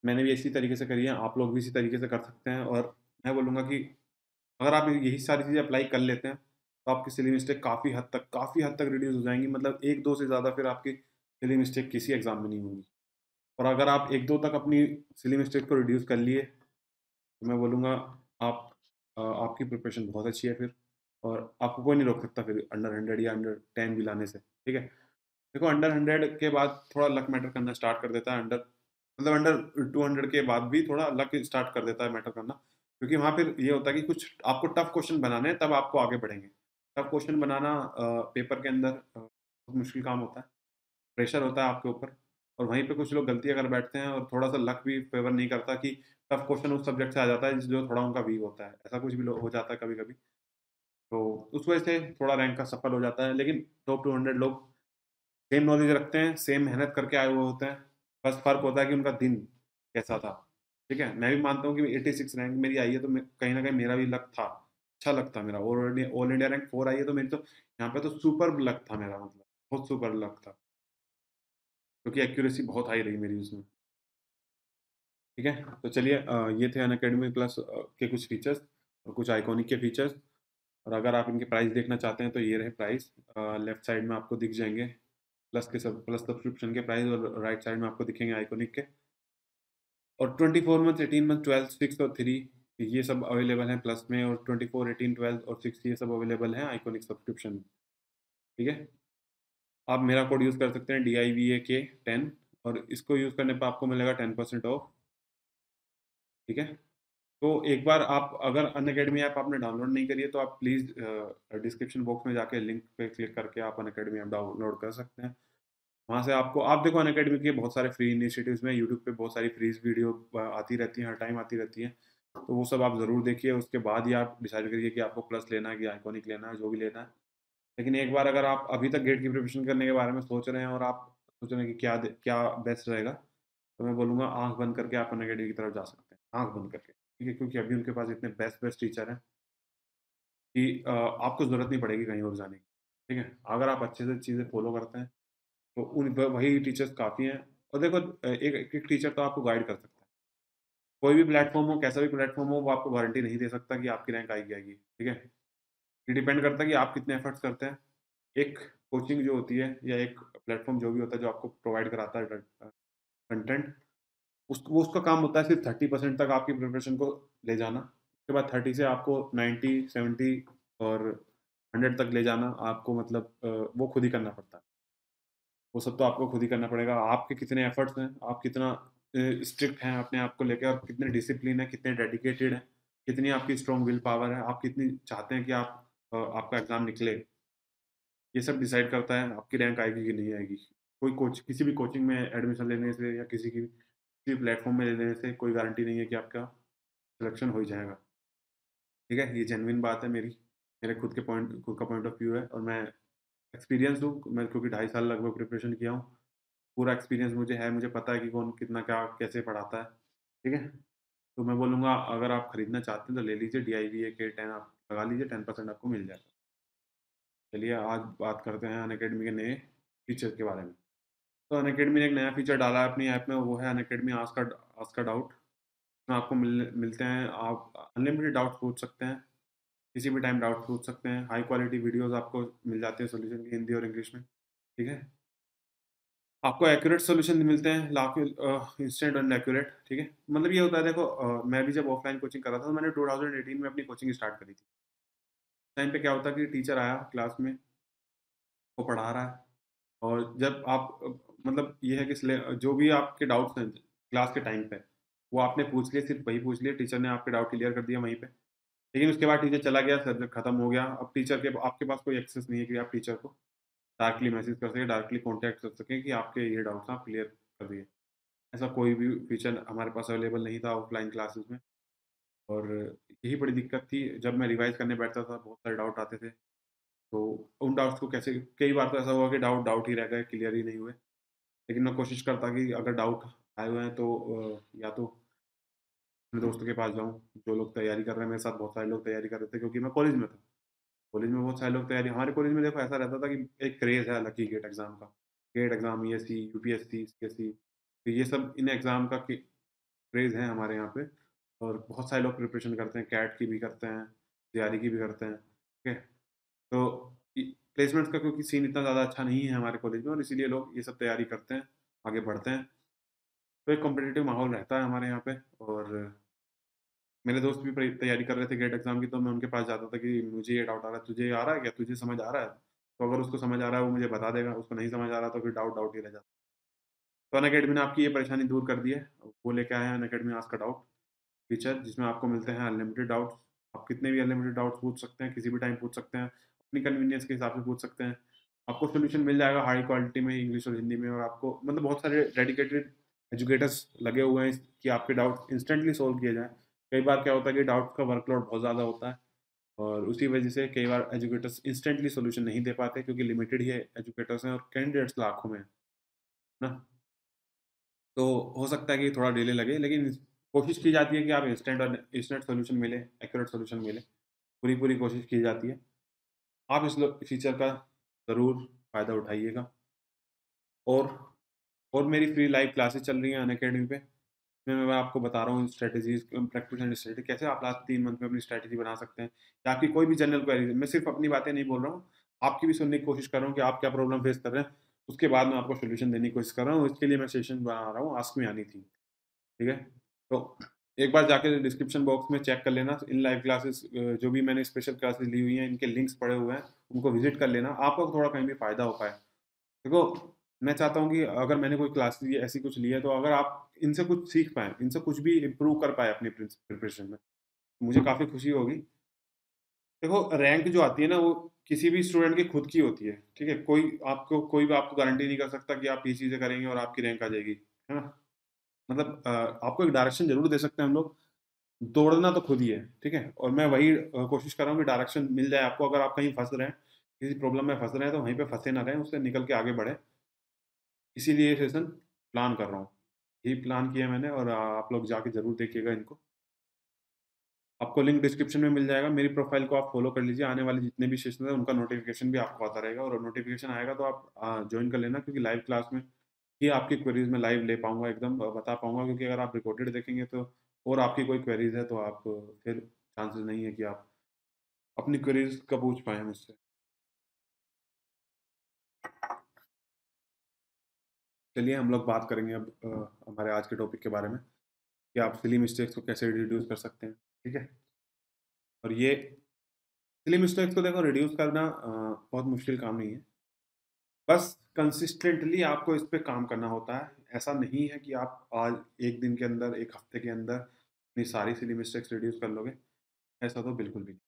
[SPEAKER 1] मैंने भी इसी तरीके से करी है, आप लोग भी इसी तरीके से कर सकते हैं, और मैं बोलूँगा कि अगर आप यही सारी चीज़ें अप्लाई कर लेते हैं, तो आपकी सिली मिस्टेक काफ़ी हद तक रिड्यूस हो जाएँगी, मतलब 1-2 से ज़्यादा फिर आपकी सिली मिस्टेक किसी एग्ज़ाम में नहीं होंगी। और अगर आप 1-2 तक अपनी सिली मिस्टेक को रिड्यूस कर लिए, तो मैं बोलूँगा आपकी प्रिपरेशन बहुत अच्छी है फिर, और आपको कोई नहीं रोक सकता फिर अंडर 100 या अंडर 10 भी लाने से, ठीक है? देखो, अंडर 100 के बाद थोड़ा लक मैटर करना स्टार्ट कर देता है, अंडर 200 के बाद भी थोड़ा लक स्टार्ट कर देता है मैटर करना, क्योंकि वहाँ फिर ये होता है कि कुछ आपको टफ क्वेश्चन बनाने हैं, तब आपको आगे बढ़ेंगे। टफ क्वेश्चन बनाना पेपर के अंदर बहुत मुश्किल काम होता है, प्रेशर होता है आपके ऊपर, और वहीं पे कुछ लोग गलतियाँ कर बैठते हैं, और थोड़ा-सा लक भी फ़ेवर नहीं करता कि टफ क्वेश्चन उस सब्जेक्ट से आ जाता है जो थोड़ा उनका वीक होता है। ऐसा कुछ भी हो जाता है कभी-कभी। तो उस वजह से थोड़ा रैंक का सफल हो जाता है, लेकिन टॉप 200 लोग सेम नॉलेज रखते हैं, सेम मेहनत करके आए हुए होते हैं, बस फ़र्क होता है कि उनका दिन कैसा था, ठीक है? मैं भी मानता हूँ कि 86 रैंक मेरी आई है, तो मैं कहीं न कहीं मेरा भी लक था, अच्छा लक था मेरा, ऑल इंडिया रैंक 4 आई है, तो मेरी तो यहाँ पे तो सुपर्ब लक था मेरा, मतलब बहुत सुपर लक था, क्योंकि एक्यूरेसी बहुत हाई रही मेरी उसमें, ठीक है? तो चलिए, ये थे अनअकैडमी प्लस के कुछ फीचर्स और कुछ आइकॉनिक के फीचर्स, और अगर आप इनके प्राइस देखना चाहते हैं, तो ये रहे प्राइस, लेफ्ट साइड में आपको दिख जाएँगे प्लस सब्सक्रिप्शन के प्राइस, और राइट साइड में आपको दिखेंगे आइकॉनिक के। और 24 मंथ, 18 मंथ, 12, 6 और 3, ये सब अवेलेबल हैं प्लस में, और 24, 18, 12 और 6 ये सब अवेलेबल हैं आइकॉनिक सब्सक्रिप्शन में, ठीक है? आप मेरा कोड यूज़ कर सकते हैं DIVAK10, और इसको यूज़ करने पे आपको मिलेगा 10% ऑफ, ठीक है? तो एक बार आप अगर अनअकैडमी ऐप आपने डाउनलोड नहीं करी है, तो आप प्लीज़ डिस्क्रिप्शन बॉक्स में जाके लिंक पे क्लिक करके आप अनअकैडमी ऐप डाउनलोड कर सकते हैं। वहाँ से आपको आप देखो, अनअकैडमी के बहुत सारे फ्री इनिशिएटिव्स में यूट्यूब पे बहुत सारी फ्रीज़ वीडियो आती रहती हैं, हर टाइम आती रहती हैं। तो वो सब आप ज़रूर देखिए, उसके बाद ही आप डिसाइड करिए कि आपको प्लस लेना है कि आइकॉनिक लेना है, जो भी लेना है। लेकिन एक बार अगर आप अभी तक गेट की प्रिपरेशन करने के बारे में सोच रहे हैं, और आप सोच रहे हैं कि क्या बेस्ट रहेगा, तो मैं बोलूँगा आँख बंद करके आप अनअकैडमी की तरफ जा सकते हैं, आँख बंद करके। ठीक है? क्योंकि अभी उनके पास इतने बेस्ट बेस्ट टीचर हैं कि आपको ज़रूरत नहीं पड़ेगी कहीं और जाने की। ठीक है? अगर आप अच्छे से चीज़ें फ़ॉलो करते हैं, तो उन व वही टीचर्स काफ़ी हैं। और देखो, एक एक टीचर तो आपको गाइड कर सकता है। कोई भी प्लेटफ़ॉर्म हो, कैसा भी प्लेटफ़ॉर्म हो, वो आपको गारंटी नहीं दे सकता कि आपकी रैंक आएगी आएगी, ठीक है? ये डिपेंड करता है कि आप कितने एफ़र्ट्स करते हैं। एक कोचिंग जो होती है, या एक प्लेटफ़ॉर्म जो भी होता है जो आपको प्रोवाइड कराता है कंटेंट, उसका काम होता है सिर्फ़ 30% तक आपकी प्रिपरेशन को ले जाना। उसके बाद 30 से आपको 90, 70 और 100 तक ले जाना, आपको मतलब वो खुद ही करना पड़ता है। वो सब तो आपको खुद ही करना पड़ेगा। आपके कितने एफर्ट्स हैं, आप कितना स्ट्रिक्ट हैं अपने आप को लेके, और कितने डिसिप्लिन है, कितने डेडिकेटेड हैं, कितनी आपकी स्ट्रॉन्ग विल पावर है, आप कितनी चाहते हैं कि आपका एग्ज़ाम निकले। ये सब डिसाइड करता है आपकी रैंक आएगी कि नहीं आएगी। कोई किसी भी कोचिंग में एडमिशन लेने से या किसी प्लेटफॉर्म में लेने से कोई गारंटी नहीं है कि आपका सिलेक्शन हो ही जाएगा। ठीक है, ये जेन्युइन बात है मेरी, मेरे खुद का पॉइंट ऑफ व्यू है, और मैं एक्सपीरियंस हूँ, मैं क्योंकि 2.5 साल लगभग प्रिपरेशन किया हूँ, पूरा एक्सपीरियंस मुझे है, मुझे पता है कि कौन कितना क्या कैसे पढ़ाता है। ठीक है, तो मैं बोलूँगा अगर आप खरीदना चाहते हैं तो ले लीजिए, DIVA के 10 आप लगा लीजिए, 10% आपको मिल जाएगा। चलिए आज बात करते हैं अनअकैडमी के नए फीचर के बारे में। तो अनअकैडमी ने एक नया फीचर डाला है अपनी ऐप में, वो है अनअकैडमी आस्क का डाउट। इसमें आपको मिलते हैं, आप अनलिमिटेड डाउट पूछ सकते हैं, किसी भी टाइम डाउट पूछ सकते हैं, हाई क्वालिटी वीडियोस आपको मिल जाते हैं सोल्यूशन की, हिंदी और इंग्लिश में। ठीक है, आपको एक्यूरेट सोल्यूशन मिलते हैं, लाख इंस्टेंट एंड एक्यूरेट। ठीक है, मतलब ये होता है, देखो मैं भी जब ऑफलाइन कोचिंग कर रहा था तो मैंने 2018 में अपनी कोचिंग स्टार्ट करी थी। टाइम पे क्या होता है कि टीचर आया क्लास में, वो पढ़ा रहा है, और जब आप मतलब ये है कि जो भी आपके डाउट्स हैं क्लास के टाइम पे, वो आपने पूछ लिए, सिर्फ वही पूछ लिए, टीचर ने आपके डाउट क्लियर कर दिया वहीं पे। लेकिन उसके बाद टीचर चला गया, सब्जेक्ट खत्म हो गया, अब टीचर के आपके पास कोई एक्सेस नहीं है कि आप टीचर को डायरेक्टली मैसेज कर सकें, डायरेक्टली कॉन्टैक्ट कर सकें कि आपके ये डाउट्स आप क्लियर कर दिए। ऐसा कोई भी फीचर हमारे पास अवेलेबल नहीं था ऑफलाइन क्लासेस में, और यही बड़ी दिक्कत थी। जब मैं रिवाइज़ करने बैठता था, बहुत सारे डाउट आते थे, तो उन डाउट्स को कैसे, कई बार तो ऐसा हुआ कि डाउट डाउट ही रह गए, क्लियर ही नहीं हुए। लेकिन मैं कोशिश करता कि अगर डाउट आए हुए हैं तो या तो अपने दोस्तों के पास जाऊँ, जो लोग तैयारी कर रहे हैं, मेरे साथ बहुत सारे लोग तैयारी कर रहे थे क्योंकि मैं कॉलेज में था। कॉलेज में बहुत सारे लोग तैयारी, हमारे कॉलेज में देखो ऐसा रहता था कि एक क्रेज़ है अलग ही गेट एग्ज़ाम का। गेट एग्ज़ाम, यूपीएससी, सीपीएससी, तो ये सब इन एग्ज़ाम का क्रेज़ है हमारे यहाँ पे, और बहुत सारे लोग प्रिपरेशन करते हैं, कैट की भी करते हैं, जेआरई की भी करते हैं। ठीक है, तो प्लेसमेंट्स का क्योंकि सीन इतना ज़्यादा अच्छा नहीं है हमारे कॉलेज में, और इसीलिए लोग ये सब तैयारी करते हैं, आगे बढ़ते हैं। तो एक कॉम्पिटिटिव माहौल रहता है हमारे यहाँ पे, और मेरे दोस्त भी तैयारी कर रहे थे गेट एग्जाम की, तो मैं उनके पास जाता था कि मुझे ये डाउट आ रहा है, तुझे आ रहा है क्या, तुझे समझ आ रहा है? तो अगर उसको समझ आ रहा है वो मुझे बता देगा, उसको नहीं समझ आ रहा तो फिर डाउट डाउट ही रह जाता। तो अनअकैडमी ने आपकी ये परेशानी दूर कर दी है, वो लेके आए हैं अनअकैडमी आस्क का डाउट फीचर, जिसमें आपको मिलते हैं अनलिमिटेड डाउट्स। आप कितने भी अनलिमिटेड डाउट्स पूछ सकते हैं, किसी भी टाइम पूछ सकते हैं, अपनी कन्वीनियंस के हिसाब से पूछ सकते हैं। आपको सोल्यूशन मिल जाएगा हाई क्वालिटी में, इंग्लिश और हिंदी में, और आपको मतलब बहुत सारे डेडिकेटेड एजुकेटर्स लगे हुए हैं कि आपके डाउट इंस्टेंटली सोल्व किए जाएँ। कई बार क्या होता है कि डाउट्स का वर्कलोड बहुत ज़्यादा होता है, और उसी वजह से कई बार एजुकेटर्स इंस्टेंटली सॉल्यूशन नहीं दे पाते, क्योंकि लिमिटेड ही एजुकेटर्स हैं और कैंडिडेट्स लाखों में हैं, ना? तो हो सकता है कि थोड़ा डिले लगे, लेकिन कोशिश की जाती है कि आप इंस्टेंट सॉल्यूशन मिले, एक्यूरेट सॉल्यूशन मिले, पूरी कोशिश की जाती है। आप इस फीचर का ज़रूर फ़ायदा उठाइएगा। और और मेरी फ्री लाइव क्लासेस चल रही हैं अनअकैडमी पे, जिसमें मैं आपको बता रहा हूँ स्ट्रैटेजीज़, प्रैक्टिस एंड स्ट्रैटेजी, कैसे आप लास्ट 3 मंथ में अपनी स्ट्रैटेजी बना सकते हैं, या आपकी कोई भी जनरल क्वेरी, मैं सिर्फ अपनी बातें नहीं बोल रहा हूँ, आपकी भी सुनने की कोशिश कर रहा हूँ कि आप क्या प्रॉब्लम फेस कर रहे हैं, उसके बाद मैं आपको सॉल्यूशन देने की कोशिश कर रहा हूँ। इसके लिए मैं सेशन बना रहा हूँ, आस्क मी एनीथिंग। ठीक है? तो एक बार जाके डिस्क्रिप्शन बॉक्स में चेक कर लेना, इन लाइव क्लासेस जो भी मैंने स्पेशल क्लासेस ली हुई हैं, इनके लिंक्स पड़े हुए हैं, उनको विज़िट कर लेना, आपको थोड़ा कहीं भी फ़ायदा हो पाए। देखो, मैं चाहता हूँ कि अगर मैंने कोई क्लास ली है, ऐसी कुछ ली है, तो अगर आप इनसे कुछ सीख पाएँ, इनसे कुछ भी इम्प्रूव कर पाएँ अपनी प्रिपरेशन में, मुझे काफ़ी खुशी होगी। देखो, रैंक जो आती है ना, वो किसी भी स्टूडेंट की खुद की होती है, ठीक है? कोई भी आपको गारंटी नहीं कर सकता कि आप ये चीज़ें करेंगे और आपकी रैंक आ जाएगी, है ना? मतलब आपको एक डायरेक्शन ज़रूर दे सकते हैं हम लोग, दौड़ना तो खुद ही है, ठीक है? और मैं वही कोशिश कर रहा हूँ कि डायरेक्शन मिल जाए आपको, अगर आप कहीं फँस रहे हैं, किसी प्रॉब्लम में फँस रहे हैं, तो वहीं पे फँसे ना रहें, उससे निकल के आगे बढ़ें। इसीलिए ये सेशन प्लान कर रहा हूँ। यही प्लान किया मैंने, और आप लोग जाके ज़रूर देखिएगा इनको। आपको लिंक डिस्क्रिप्शन में मिल जाएगा, मेरी प्रोफ़ाइल को आप फ़ॉलो कर लीजिए, आने वाले जितने भी सेशन हैं उनका नोटिफ़िकेशन भी आपको आता रहेगा, और नोटिफ़िकेशन आएगा तो आप जॉइन कर लेना, क्योंकि लाइव क्लास में ही आपकी क्वेरीज़ मैं लाइव ले पाऊँगा, एकदम बता पाऊँगा, क्योंकि अगर आप रिकॉर्डेड देखेंगे तो, और आपकी कोई क्वेरीज़ है तो आप फिर चांसेस नहीं है कि आप अपनी क्वेरीज़ का पूछ पाएँ मुझसे। चलिए हम लोग बात करेंगे अब हमारे आज के टॉपिक के बारे में, कि आप सिली मिस्टेक्स को कैसे रिड्यूस कर सकते हैं, ठीक है? और ये सिली मिस्टेक्स को देखो, रिड्यूस करना बहुत मुश्किल काम नहीं है। बस कंसिस्टेंटली आपको इस पे काम करना होता है। ऐसा नहीं है कि आप आज 1 दिन के अंदर, 1 हफ्ते के अंदर अपनी सारी सिली मिस्टेक्स रिड्यूस कर लोगे, ऐसा तो बिल्कुल भी नहीं,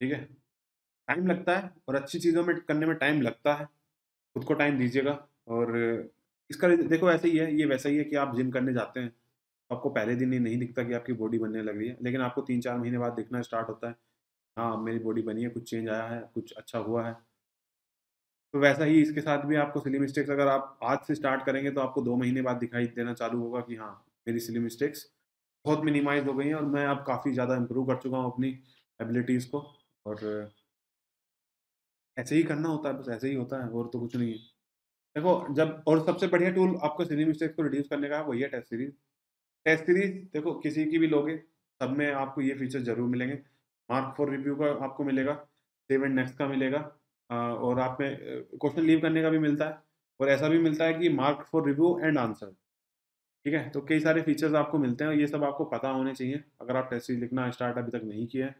[SPEAKER 1] ठीक है? टाइम लगता है, और अच्छी चीज़ों में करने में टाइम लगता है, खुद को टाइम दीजिएगा। और इसका देखो ऐसे ही है, ये वैसा ही है कि आप जिम करने जाते हैं, तो आपको पहले दिन ही नहीं दिखता कि आपकी बॉडी बनने लग रही है, लेकिन आपको 3-4 महीने बाद दिखना स्टार्ट होता है, हाँ, अब मेरी बॉडी बनी है, कुछ चेंज आया है, कुछ अच्छा हुआ है। तो वैसा ही इसके साथ भी आपको स्लिम स्टिक्स अगर आप आज से स्टार्ट करेंगे तो आपको 2 महीने बाद दिखाई देना चालू होगा कि हाँ, मेरी स्लिम स्टिक्स बहुत मिनिमाइज़ हो गई हैं और मैं अब काफ़ी ज़्यादा इम्प्रूव कर चुका हूँ अपनी एबिलिटीज़ को। और ऐसे ही करना होता है, बस ऐसे ही होता है और तो कुछ नहीं है। देखो जब और सबसे बढ़िया टूल आपको स्लिम मिस्टेक्स को रिड्यूस करने का है, वही है टेस्ट सीरीज़। टेस्ट सीरीज़ देखो किसी की भी लोगे, सब में आपको ये फीचर ज़रूर मिलेंगे। मार्क फॉर रिव्यू का आपको मिलेगा, सेव एंड नेक्स्ट का मिलेगा, और आप में क्वेश्चन लीव करने का भी मिलता है और ऐसा भी मिलता है कि mark for review and answer, ठीक है? तो कई सारे फीचर्स आपको मिलते हैं और ये सब आपको पता होने चाहिए। अगर आप टेस्ट सीरीज़ लिखना स्टार्ट अभी तक नहीं किया है,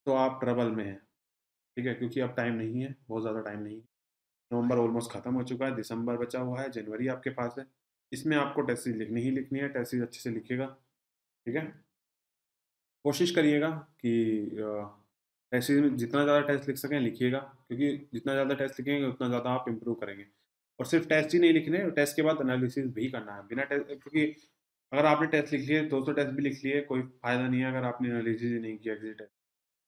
[SPEAKER 1] तो आप ट्रबल में हैं, ठीक है? क्योंकि अब टाइम नहीं है, बहुत ज़्यादा टाइम नहीं है। नवंबर ऑलमोस्ट खत्म हो चुका है, दिसंबर बचा हुआ है, जनवरी आपके पास है। इसमें आपको टेस्ट सीरीज़ लिखनी ही लिखनी है, टेस्ट सीरीज़ अच्छे से लिखिएगा, ठीक है? कोशिश करिएगा कि टेस्ट सीरीज़ में जितना ज़्यादा टेस्ट लिख सकें लिखिएगा, क्योंकि जितना ज़्यादा टेस्ट लिखेंगे उतना ज़्यादा आप इम्प्रूव करेंगे। और सिर्फ टेस्ट ही नहीं लिखने, टेस्ट के बाद एनालिसिस भी करना है। बिना टेस्ट, क्योंकि अगर आपने टेस्ट लिख लिए, 200 टेस्ट भी लिख लिए, कोई फ़ायदा नहीं है अगर आपने एनालिसिस ही नहीं किया किसी टेस्ट,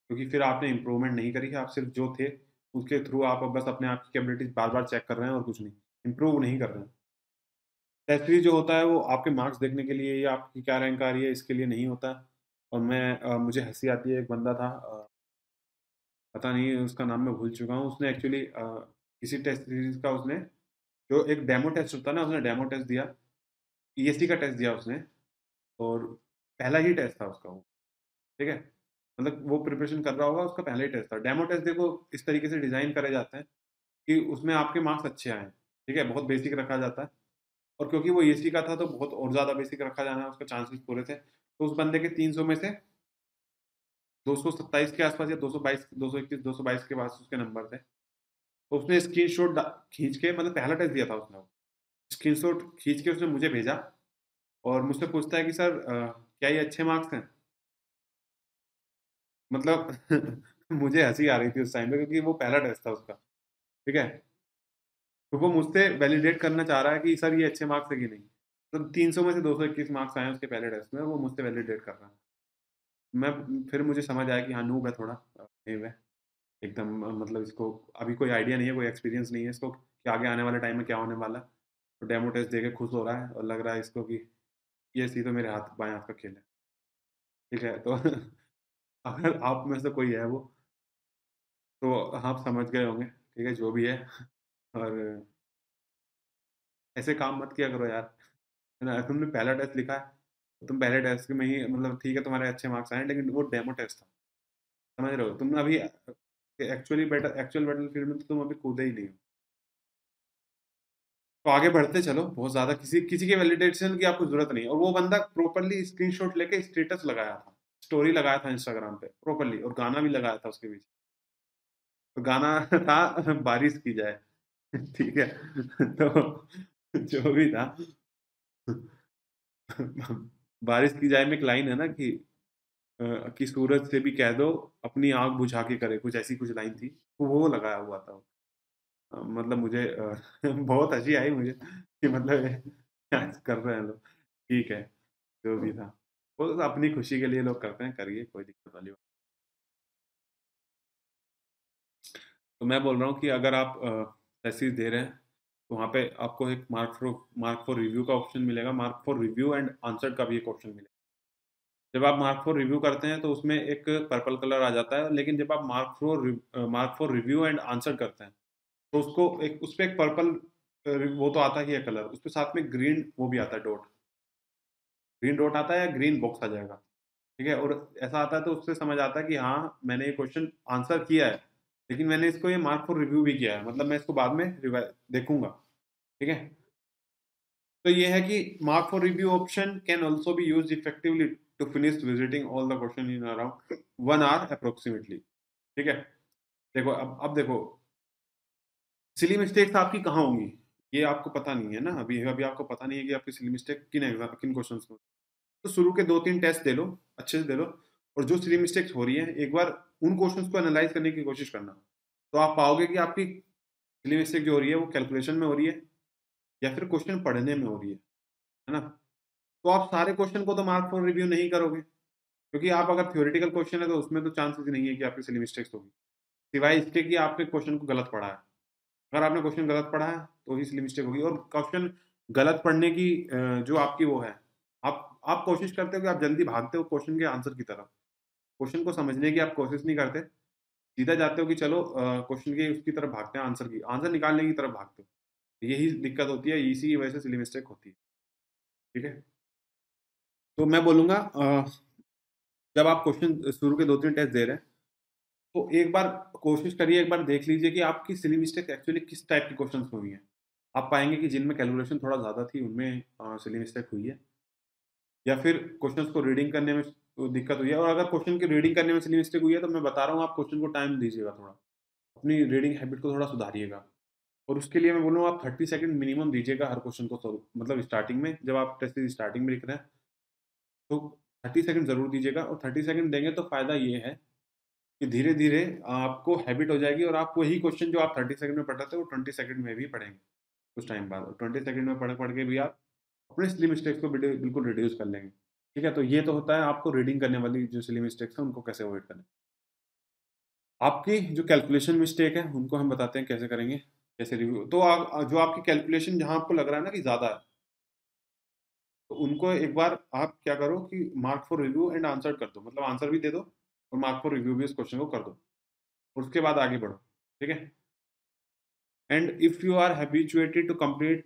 [SPEAKER 1] क्योंकि फिर आपने इम्प्रूवमेंट नहीं करी है, आप सिर्फ जो थे उसके थ्रू आप बस अपने आप की कैपेबिलिटीज़ बार-बार चेक कर रहे हैं और कुछ नहीं, इम्प्रूव नहीं कर रहे हैं। टेस्ट सीरीज़ जो होता है वो आपके मार्क्स देखने के लिए या आपकी क्या रैंक आ रही है इसके लिए नहीं होता। और मुझे हँसी आती है, एक बंदा था, पता नहीं उसका नाम मैं भूल चुका हूँ, उसने एक्चुअली किसी टेस्ट सीरीज़ का उसने जो एक डेमो टेस्ट होता है ना, उसने डेमो टेस्ट दिया, ईएससी का टेस्ट दिया उसने, और पहला ही टेस्ट था उसका वो, ठीक है? मतलब वो प्रिपरेशन कर रहा होगा, उसका पहला ही टेस्ट था। डेमो टेस्ट देखो इस तरीके से डिज़ाइन करे जाते हैं कि उसमें आपके मार्क्स अच्छे आएँ, ठीक है? बहुत बेसिक रखा जाता है और क्योंकि वो ईएससी का था तो बहुत और ज़्यादा बेसिक रखा जाना उसके चांसेस पूरे थे। तो उस बंदे के 300 में से 227 के आस-पास या 222, 221, 222 के पास उसके नंबर थे। तो उसने स्क्रीनशॉट खींच के, मतलब पहला टेस्ट दिया था उसने वो। स्क्रीनशॉट खींच के उसने मुझे भेजा और मुझसे पूछता है कि सर क्या ये अच्छे मार्क्स हैं? मतलब मुझे हँसी आ रही थी उस टाइम पे क्योंकि वो पहला टेस्ट था उसका, ठीक है? तो वो मुझसे वैलिडेट करना चाह रहा है कि सर ये अच्छे मार्क्स है कि नहीं? तो 300 में से 221 मार्क्स आए हैं उसके पहले टेस्ट में, वो मुझसे वैलिडेट कर रहा है। मैं फिर मुझे समझ आया कि हाँ, नूब है थोड़ा, नूब है एकदम, मतलब इसको अभी कोई आइडिया नहीं है, कोई एक्सपीरियंस नहीं है इसको कि आगे आने वाले टाइम में क्या होने वाला है। तो डेमो टेस्ट देके खुश हो रहा है और लग रहा है इसको कि ये सी तो मेरे हाथ बाएँ हाथ का खेल है, ठीक है? तो अगर आप में से कोई है वो, तो आप समझ गए होंगे, ठीक है? जो भी है। और ऐसे काम मत किया करो यार, है ना? तुमने पहला टेस्ट लिखा है, तो तुम पहले टेस्ट में ही, मतलब ठीक है तुम्हारे अच्छे मार्क्स आए लेकिन वो डेमो टेस्ट था, समझ रहे हो? तुम अभी एक्चुअल बैटलफील्ड में तो तुम अभी कूदे ही नहीं हो। तो आगे बढ़ते चलो, बहुत ज़्यादा किसी किसी के वैलिडेशन की आपको ज़रूरत नहीं है। और वो बंदा प्रॉपर्ली स्क्रीनशॉट लेके स्टेटस लगाया था, स्टोरी लगाया था इंस्टाग्राम पे प्रॉपर्ली, और गाना भी लगाया था उसके पीछे। तो गाना था बारिश की जाए, ठीक है? तो जो भी था, बारिश की जाए में एक लाइन है ना कि सूरज से भी कह दो अपनी आग बुझा के करे, कुछ ऐसी कुछ लाइन थी, तो वो लगाया हुआ था। मतलब मुझे बहुत हँसी आई मुझे कि मतलब क्या कर रहे हैं लोग। ठीक है, जो भी था। वो तो अपनी खुशी के लिए लोग करते हैं, करिए, कोई दिक्कत वाली बात। तो मैं बोल रहा हूँ कि अगर आप टेसीज़ दे रहे हैं, तो वहाँ पे आपको एक मार्क फॉर रिव्यू का ऑप्शन मिलेगा, mark for review and answered का भी एक ऑप्शन मिलेगा। जब आप मार्क फॉर रिव्यू करते हैं तो उसमें एक पर्पल कलर आ जाता है, लेकिन जब आप mark for review and answer करते हैं, तो उसको एक उसपे एक पर्पल वो तो आता ही है कलर, उसपे साथ में ग्रीन वो भी आता है डॉट, ग्रीन डॉट आता है या ग्रीन बॉक्स आ जाएगा, ठीक है? और ऐसा आता है तो उससे समझ आता है कि हाँ, मैंने ये क्वेश्चन आंसर किया है, लेकिन मैंने इसको ये मार्क फॉर रिव्यू भी किया है, मतलब मैं इसको बाद में देखूंगा, ठीक है? तो ये है कि mark for review option can also be use effectively to finish visiting all the question in around 1 hour approximately, ठीक है? देखो अब देखो, सिली मिस्टेक्स आपकी कहाँ होंगी, ये आपको पता नहीं है ना, अभी अभी आपको पता नहीं है कि आपकी सिली मिस्टेक किन क्वेश्चंस में। तो शुरू के 2-3 टेस्ट दे लो, अच्छे से दे लो, और जो सिली मिस्टेक्स हो रही हैं, एक बार उन क्वेश्चंस को एनालाइज़ करने की कोशिश करना। तो आप पाओगे कि आपकी सिली मिस्टेक जो हो रही है वो कैलकुलेशन में हो रही है या फिर क्वेश्चन पढ़ने में हो रही है ना? तो आप सारे क्वेश्चन को तो मार्क फॉर रिव्यू नहीं करोगे, क्योंकि आप अगर थ्योरेटिकल क्वेश्चन है तो उसमें तो चांसेस ही नहीं है कि आपकी सिली मिस्टेक्स होगी, सिवाय इसके कि आपने क्वेश्चन को गलत पढ़ा है। अगर आपने क्वेश्चन गलत पढ़ा है तो ही सिली मिस्टेक होगी। और क्वेश्चन गलत पढ़ने की जो आपकी वो है, आप कोशिश करते हो कि आप जल्दी भागते हो क्वेश्चन के आंसर की तरफ, क्वेश्चन को समझने की आप कोशिश नहीं करते, सीधा जाते हो कि चलो क्वेश्चन के उसकी तरफ भागते हैं, आंसर निकालने की तरफ भागते हो। यही दिक्कत होती है, इसी की वजह से सिली मिस्टेक होती है। ठीक है, तो मैं बोलूंगा जब आप क्वेश्चन शुरू के 2-3 टेस्ट दे रहे हैं तो एक बार कोशिश करिए, एक बार देख लीजिए कि आपकी सिली मिस्टेक एक्चुअली किस टाइप की क्वेश्चंस में हुई हैं। आप पाएंगे कि जिनमें कैलकुलेशन थोड़ा ज़्यादा थी उनमें सिली मिस्टेक हुई है, या फिर क्वेश्चंस को रीडिंग करने में दिक्कत हुई है। और अगर क्वेश्चन की रीडिंग करने में सिली मिस्टेक हुई है तो मैं बता रहा हूँ आप क्वेश्चन को टाइम दीजिएगा, थोड़ा अपनी रीडिंग हैबिट को थोड़ा सुधारिएगा। और उसके लिए मैं बोलूँगा आप 30 सेकंड मिनिमम दीजिएगा हर क्वेश्चन को सॉल्व, मतलब स्टार्टिंग में जब आप टेस्ट की स्टार्टिंग में लिख रहे हैं तो 30 सेकंड ज़रूर दीजिएगा। और 30 सेकंड देंगे तो फ़ायदा ये है कि धीरे-धीरे आपको हैबिट हो जाएगी और आप वही क्वेश्चन जो आप 30 सेकंड में पढ़ रहे थे वो 20 सेकंड में भी पढ़ेंगे कुछ टाइम बाद। और 20 सेकंड में पढ़-पढ़ के भी आप अपने सिली मिस्टेक्स को बिल्कुल रिड्यूस कर लेंगे। ठीक है? तो ये तो होता है आपको रीडिंग करने वाली जो सिली मिस्टेक्स हैं उनको कैसे अवॉइड करना है। आपकी जो कैलकुलेशन मिस्टेक है उनको हम बताते हैं कैसे करेंगे, कैसे रिव्यू। तो जो आपकी कैलकुलेशन जहाँ आपको लग रहा है ना कि ज़्यादा है, तो उनको एक बार आप क्या करो कि mark for review and answer कर दो, मतलब आंसर भी दे दो और मार्क फॉर रिव्यू भी उस क्वेश्चन को कर दो। और उसके बाद आगे बढ़ो। ठीक है? And if you are habituated to complete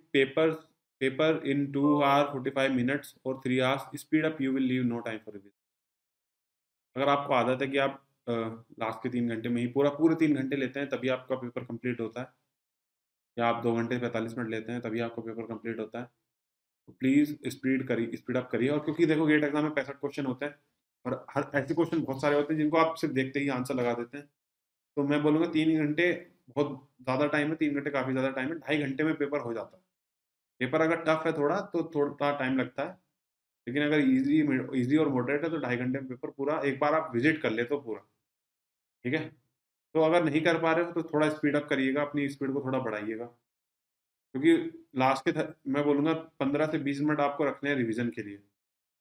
[SPEAKER 1] paper in 2 hours 45 minutes or 3 hours, speed up, you will leave no time for revision. अगर आपको आदत है कि आप लास्ट के 3 घंटे में ही पूरे 3 घंटे लेते हैं तभी आपका पेपर कंप्लीट होता है, या आप 2 घंटे 45 मिनट लेते हैं तभी आपका पेपर कंप्लीट होता है, तो प्लीज़ स्पीड अप करिए। और क्योंकि देखो गेट एग्जाम में 65 क्वेश्चन होते हैं और हर ऐसे क्वेश्चन बहुत सारे होते हैं जिनको आप सिर्फ देखते ही आंसर लगा देते हैं। तो मैं बोलूँगा 3 घंटे बहुत ज़्यादा टाइम है, 3 घंटे काफ़ी ज़्यादा टाइम है, 2.5 घंटे में पेपर हो जाता है। पेपर अगर टफ है थोड़ा तो थोड़ा टाइम लगता है, लेकिन अगर ईज़ी और मॉडरेट है तो 2.5 घंटे में पेपर पूरा, एक बार आप विज़िट कर लेते हो पूरा। ठीक है? तो अगर नहीं कर पा रहे हो तो थोड़ा स्पीड अप करिएगा, अपनी स्पीड को थोड़ा बढ़ाइएगा। क्योंकि लास्ट के मैं बोलूँगा 15 से 20 मिनट आपको रखने हैं रिवीजन के लिए।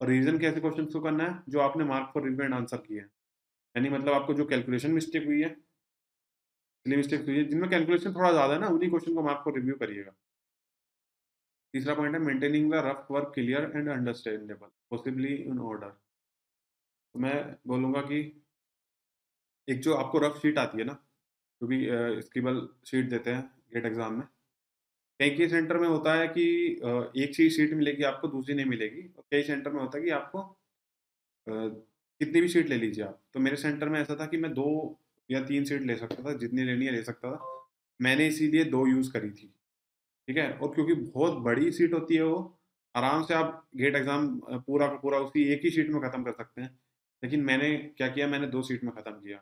[SPEAKER 1] और रिवीजन कैसे क्वेश्चंस को करना है जो आपने mark for review and answer किए हैं। यानी मतलब आपको जो कैलकुलेशन मिस्टेक हुई है, सिली मिस्टेक्स हुई है, जिनमें कैलकुलेशन थोड़ा ज़्यादा है ना, उन्हीं क्वेश्चन को मार्क फॉर रिव्यू करिएगा। तीसरा पॉइंट है maintaining the rough work clear and understandable possibly in order. तो मैं बोलूँगा कि एक जो आपको रफ शीट आती है ना, जो भी स्क्रिबल शीट देते हैं गेट एग्जाम में, कई कई सेंटर में होता है कि एक ही शीट मिलेगी आपको, दूसरी नहीं मिलेगी। और कई सेंटर में होता है कि आपको कितनी भी शीट ले लीजिए आप। तो मेरे सेंटर में ऐसा था कि मैं 2 या 3 शीट ले सकता था, जितनी लेनी है ले सकता था। मैंने इसीलिए 2 यूज़ करी थी। ठीक है? और क्योंकि बहुत बड़ी सीट होती है वो, आराम से आप गेट एग्ज़ाम पूरा का पूरा उसी एक ही शीट में ख़त्म कर सकते हैं। लेकिन मैंने क्या किया, मैंने 2 शीट में ख़त्म किया।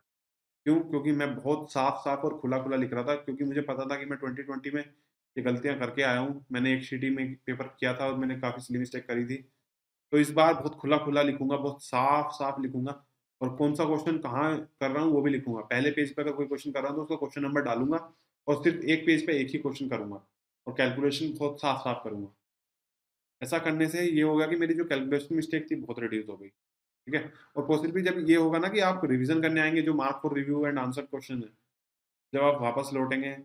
[SPEAKER 1] क्यों? क्योंकि मैं बहुत साफ-साफ और खुला-खुला लिख रहा था, क्योंकि मुझे पता था कि मैं 2020 में ये गलतियाँ करके आया हूँ। मैंने एक शीट ही में पेपर किया था और मैंने काफ़ी सिली मिस्टेक करी थी। तो इस बार बहुत खुला-खुला लिखूँगा, बहुत साफ-साफ लिखूँगा और कौन-सा क्वेश्चन कहाँ कर रहा हूँ वो भी लिखूँगा। पहले पेज पे अगर कोई क्वेश्चन कर रहा हूँ तो उसका क्वेश्चन नंबर डालूँगा और सिर्फ़ एक पेज पे एक ही क्वेश्चन करूँगा और कैलकुलेशन बहुत साफ-साफ करूँगा। ऐसा करने से ये होगा कि मेरी जो कैलकुलेशन मिस्टेक थी बहुत रिड्यूस हो गई। ठीक है? और पॉसिबली जब ये होगा ना कि आप रिवीजन करने आएँगे, जो mark for review and answer question है, जब आप वापस लौटेंगे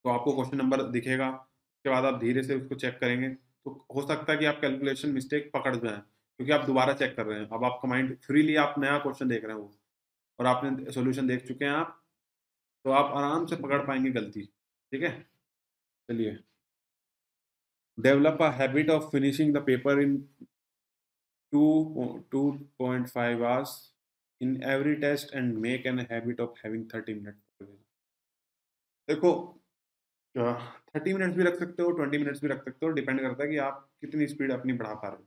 [SPEAKER 1] तो आपको क्वेश्चन नंबर दिखेगा, उसके बाद आप धीरे से उसको चेक करेंगे, तो हो सकता है कि आप कैलकुलेशन मिस्टेक पकड़ जाएँ, क्योंकि आप दोबारा चेक कर रहे हैं। अब आपका माइंड फ्रीली आप नया क्वेश्चन देख रहे हैं वो, और आपने सॉल्यूशन देख चुके हैं आप, तो आप आराम से पकड़ पाएँगे गलती। ठीक है? चलिए, develop a habit of finishing the paper in 2.5 hours in every test and make an habit of having 30 minutes। देखो 30 मिनट्स भी रख सकते हो, 20 मिनट्स भी रख सकते हो, डिपेंड करता है कि आप कितनी स्पीड अपनी बढ़ा पा रहे हो।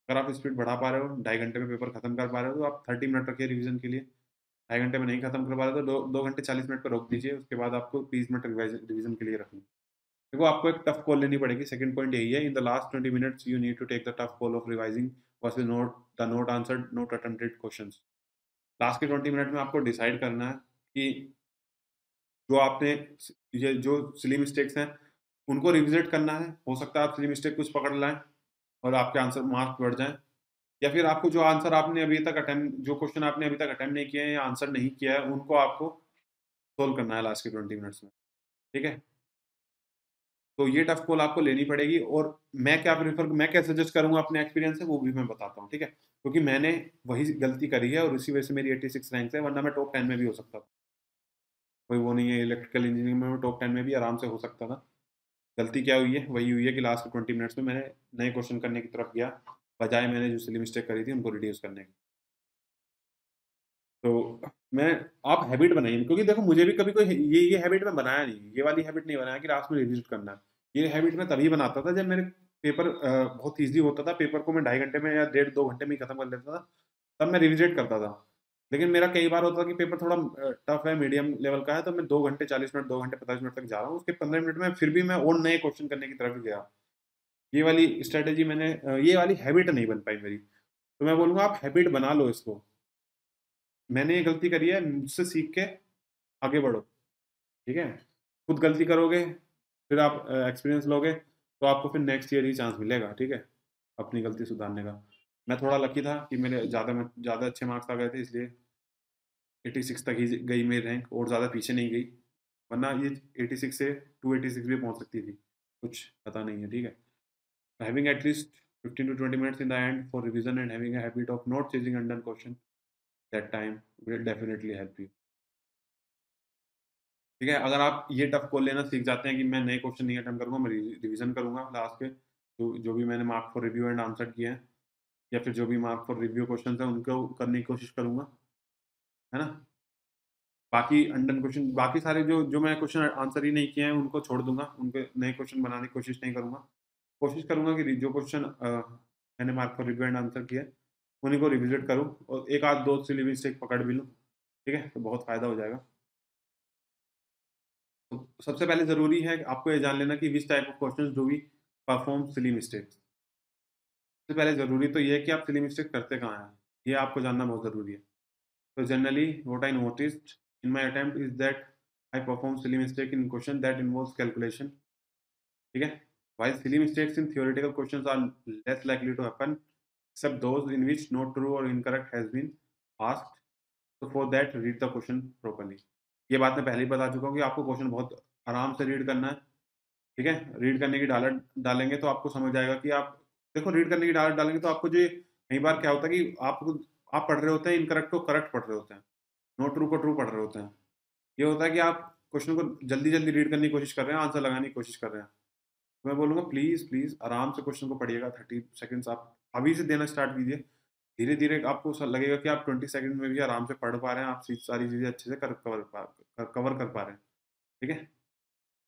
[SPEAKER 1] अगर आप स्पीड बढ़ा पा रहे हो, 2.5 घंटे में पेपर खत्म कर पा रहे हो, तो आप 30 मिनट रखिए रिवीजन के लिए। 2.5 घंटे में नहीं खत्म कर पा रहे हो तो 2 घंटे 40 मिनट पर रोक दीजिए, उसके बाद आपको 30 मिनट रिवीजन के लिए रखना। देखो आपको एक टफ कॉल लेनी पड़ेगी। सेकंड पॉइंट यही है, in the last 20 minutes you need to take the tough call of revising versus not answered not attempted questions. Last के 20 मिनट में आपको डिसाइड करना है कि जो आपने ये जो सिली मिस्टेक्स हैं उनको रिविजिट करना है। हो सकता है आप सिली मिस्टेक कुछ पकड़ लाएँ और आपके आंसर मार्क्स बढ़ जाएँ, या फिर आपको जो आंसर आपने अभी तक अटेम्प्ट जो क्वेश्चन आपने अभी तक अटेम्प्ट नहीं किए हैं या आंसर नहीं किया है, उनको आपको सोल्व करना है लास्ट के 20 मिनट्स में, ठीक है? तो ये टफ कॉल आपको लेनी पड़ेगी, और मैं क्या सजेस्ट करूँगा अपने एक्सपीरियंस से, वो भी मैं बताता हूँ, ठीक है? क्योंकि मैंने वही गलती करी है और उसी वजह से मेरी 86 रैंक है, वरना मैं टॉप 10 में भी हो सकता था। कोई वो नहीं है, इलेक्ट्रिकल इंजीनियरिंग में मैं टॉप 10 में भी आराम से हो सकता था। गलती क्या हुई है? वही हुई है कि लास्ट के 20 मिनट्स में मैंने नए क्वेश्चन करने की तरफ गया, बजाय मैंने जो सिली मिस्टेक करी थी उनको रिड्यूस करने की। तो मैं आप हैबिट बनाइए, क्योंकि देखो मुझे भी कभी कोई ये हैबिट मैं बनाया नहीं, ये वाली हैबिट नहीं बनाया कि लास्ट में रिविज़िट करना है। ये हैबिट मैं तभी बनाता था जब मेरे पेपर बहुत ईज़ी होता था, पेपर को मैं ढाई घंटे में या डेढ़ 2 घंटे में ही खत्म कर लेता था, तब मैं रिविज़िट करता था। लेकिन मेरा कई बार होता था कि पेपर थोड़ा टफ है, मीडियम लेवल का है, तो मैं 2 घंटे 40 मिनट, 2 घंटे 45 मिनट तक जा रहा हूँ, उसके 15 मिनट में फिर भी मैं और नए क्वेश्चन करने की तरफ ही गया। ये वाली स्ट्रैटेजी ये वाली हैबिट नहीं बन पाई मेरी। तो मैं बोलूँगा आप हैबिट बना लो इसको। मैंने ये गलती करी है, मुझसे सीख के आगे बढ़ो, ठीक है? खुद गलती करोगे, फिर आप एक्सपीरियंस लोगे, तो आपको फिर नेक्स्ट ईयर ही चांस मिलेगा, ठीक है? अपनी गलती सुधारने का। मैं थोड़ा लकी था कि मेरे ज़्यादा अच्छे मार्क्स आ गए थे, इसलिए 86 तक ही गई मेरी रैंक, और ज़्यादा पीछे नहीं गई। वरना ये 86 से 286 भी पहुँच सकती थी, कुछ पता नहीं है, ठीक है? Having at least 15 to 20 minutes in the end for revision and having a habit of not chasing undone question that time will definitely help you. ठीक है, अगर आप ये टफ कॉल लेना सीख जाते हैं कि मैं नए क्वेश्चन नहीं अटेम्प्ट करूँगा, मैं रिवीजन करूँगा लास्ट के, तो जो भी मैंने mark for review and answer किए हैं, या फिर जो भी मार्क फॉर रिव्यू क्वेश्चंस हैं उनको करने की कोशिश करूँगा, है ना? बाकी अनडन क्वेश्चन, बाकी सारे जो मैं क्वेश्चन आंसर ही नहीं किए हैं उनको छोड़ दूँगा, उनके नए क्वेश्चन बनाने की कोशिश नहीं करूँगा। कोशिश करूँगा कि जो क्वेश्चन मैंने mark for review and answer किए हैं, उन्हीं को रिविज़िट करूँ और 1 आध 2 सिली मिस्टेक पकड़ भी लूँ, ठीक है? तो बहुत फ़ायदा हो जाएगा। तो सबसे पहले ज़रूरी है कि आपको ये जान लेना कि which type of questions do we perform silly mistakes. सबसे पहले ज़रूरी तो ये है कि आप सिली मिस्टेक करते कहाँ हैं, ये आपको जानना बहुत ज़रूरी है। So generally, what I noticed in my attempt is that I perform silly mistake in question that involves calculation. ठीक है? While silly mistakes in theoretical questions are less likely to happen, except those in which no true or incorrect has been asked. So for that, read the question properly. ये बात मैं पहले ही बता चुका हूँ कि आपको क्वेश्चन बहुत आराम से रीड करना है, ठीक है? रीड करने की डालर डालेंगे तो आपको समझ आएगा कि आप देखो, रीड करने की डालर डालेंगे तो आपको जो कई बार क्या होता है कि आप पढ़ रहे होते हैं, इनकरेक्ट को करेक्ट पढ़ रहे होते हैं, नो ट्रू को ट्रू पढ़ रहे होते हैं। ये होता है कि आप क्वेश्चन को जल्दी-जल्दी रीड करने की कोशिश कर रहे हैं, आंसर लगाने की कोशिश कर रहे हैं। तो मैं बोलूँगा प्लीज़ आराम से क्वेश्चन को पढ़िएगा, 30 सेकंड्स आप अभी से देना स्टार्ट कीजिए। धीरे-धीरे आपको स लगेगा कि आप 20 सेकंड में भी आराम से पढ़ पा रहे हैं, आप सी सारी चीज़ें अच्छे से कवर कर पा रहे हैं, ठीक है?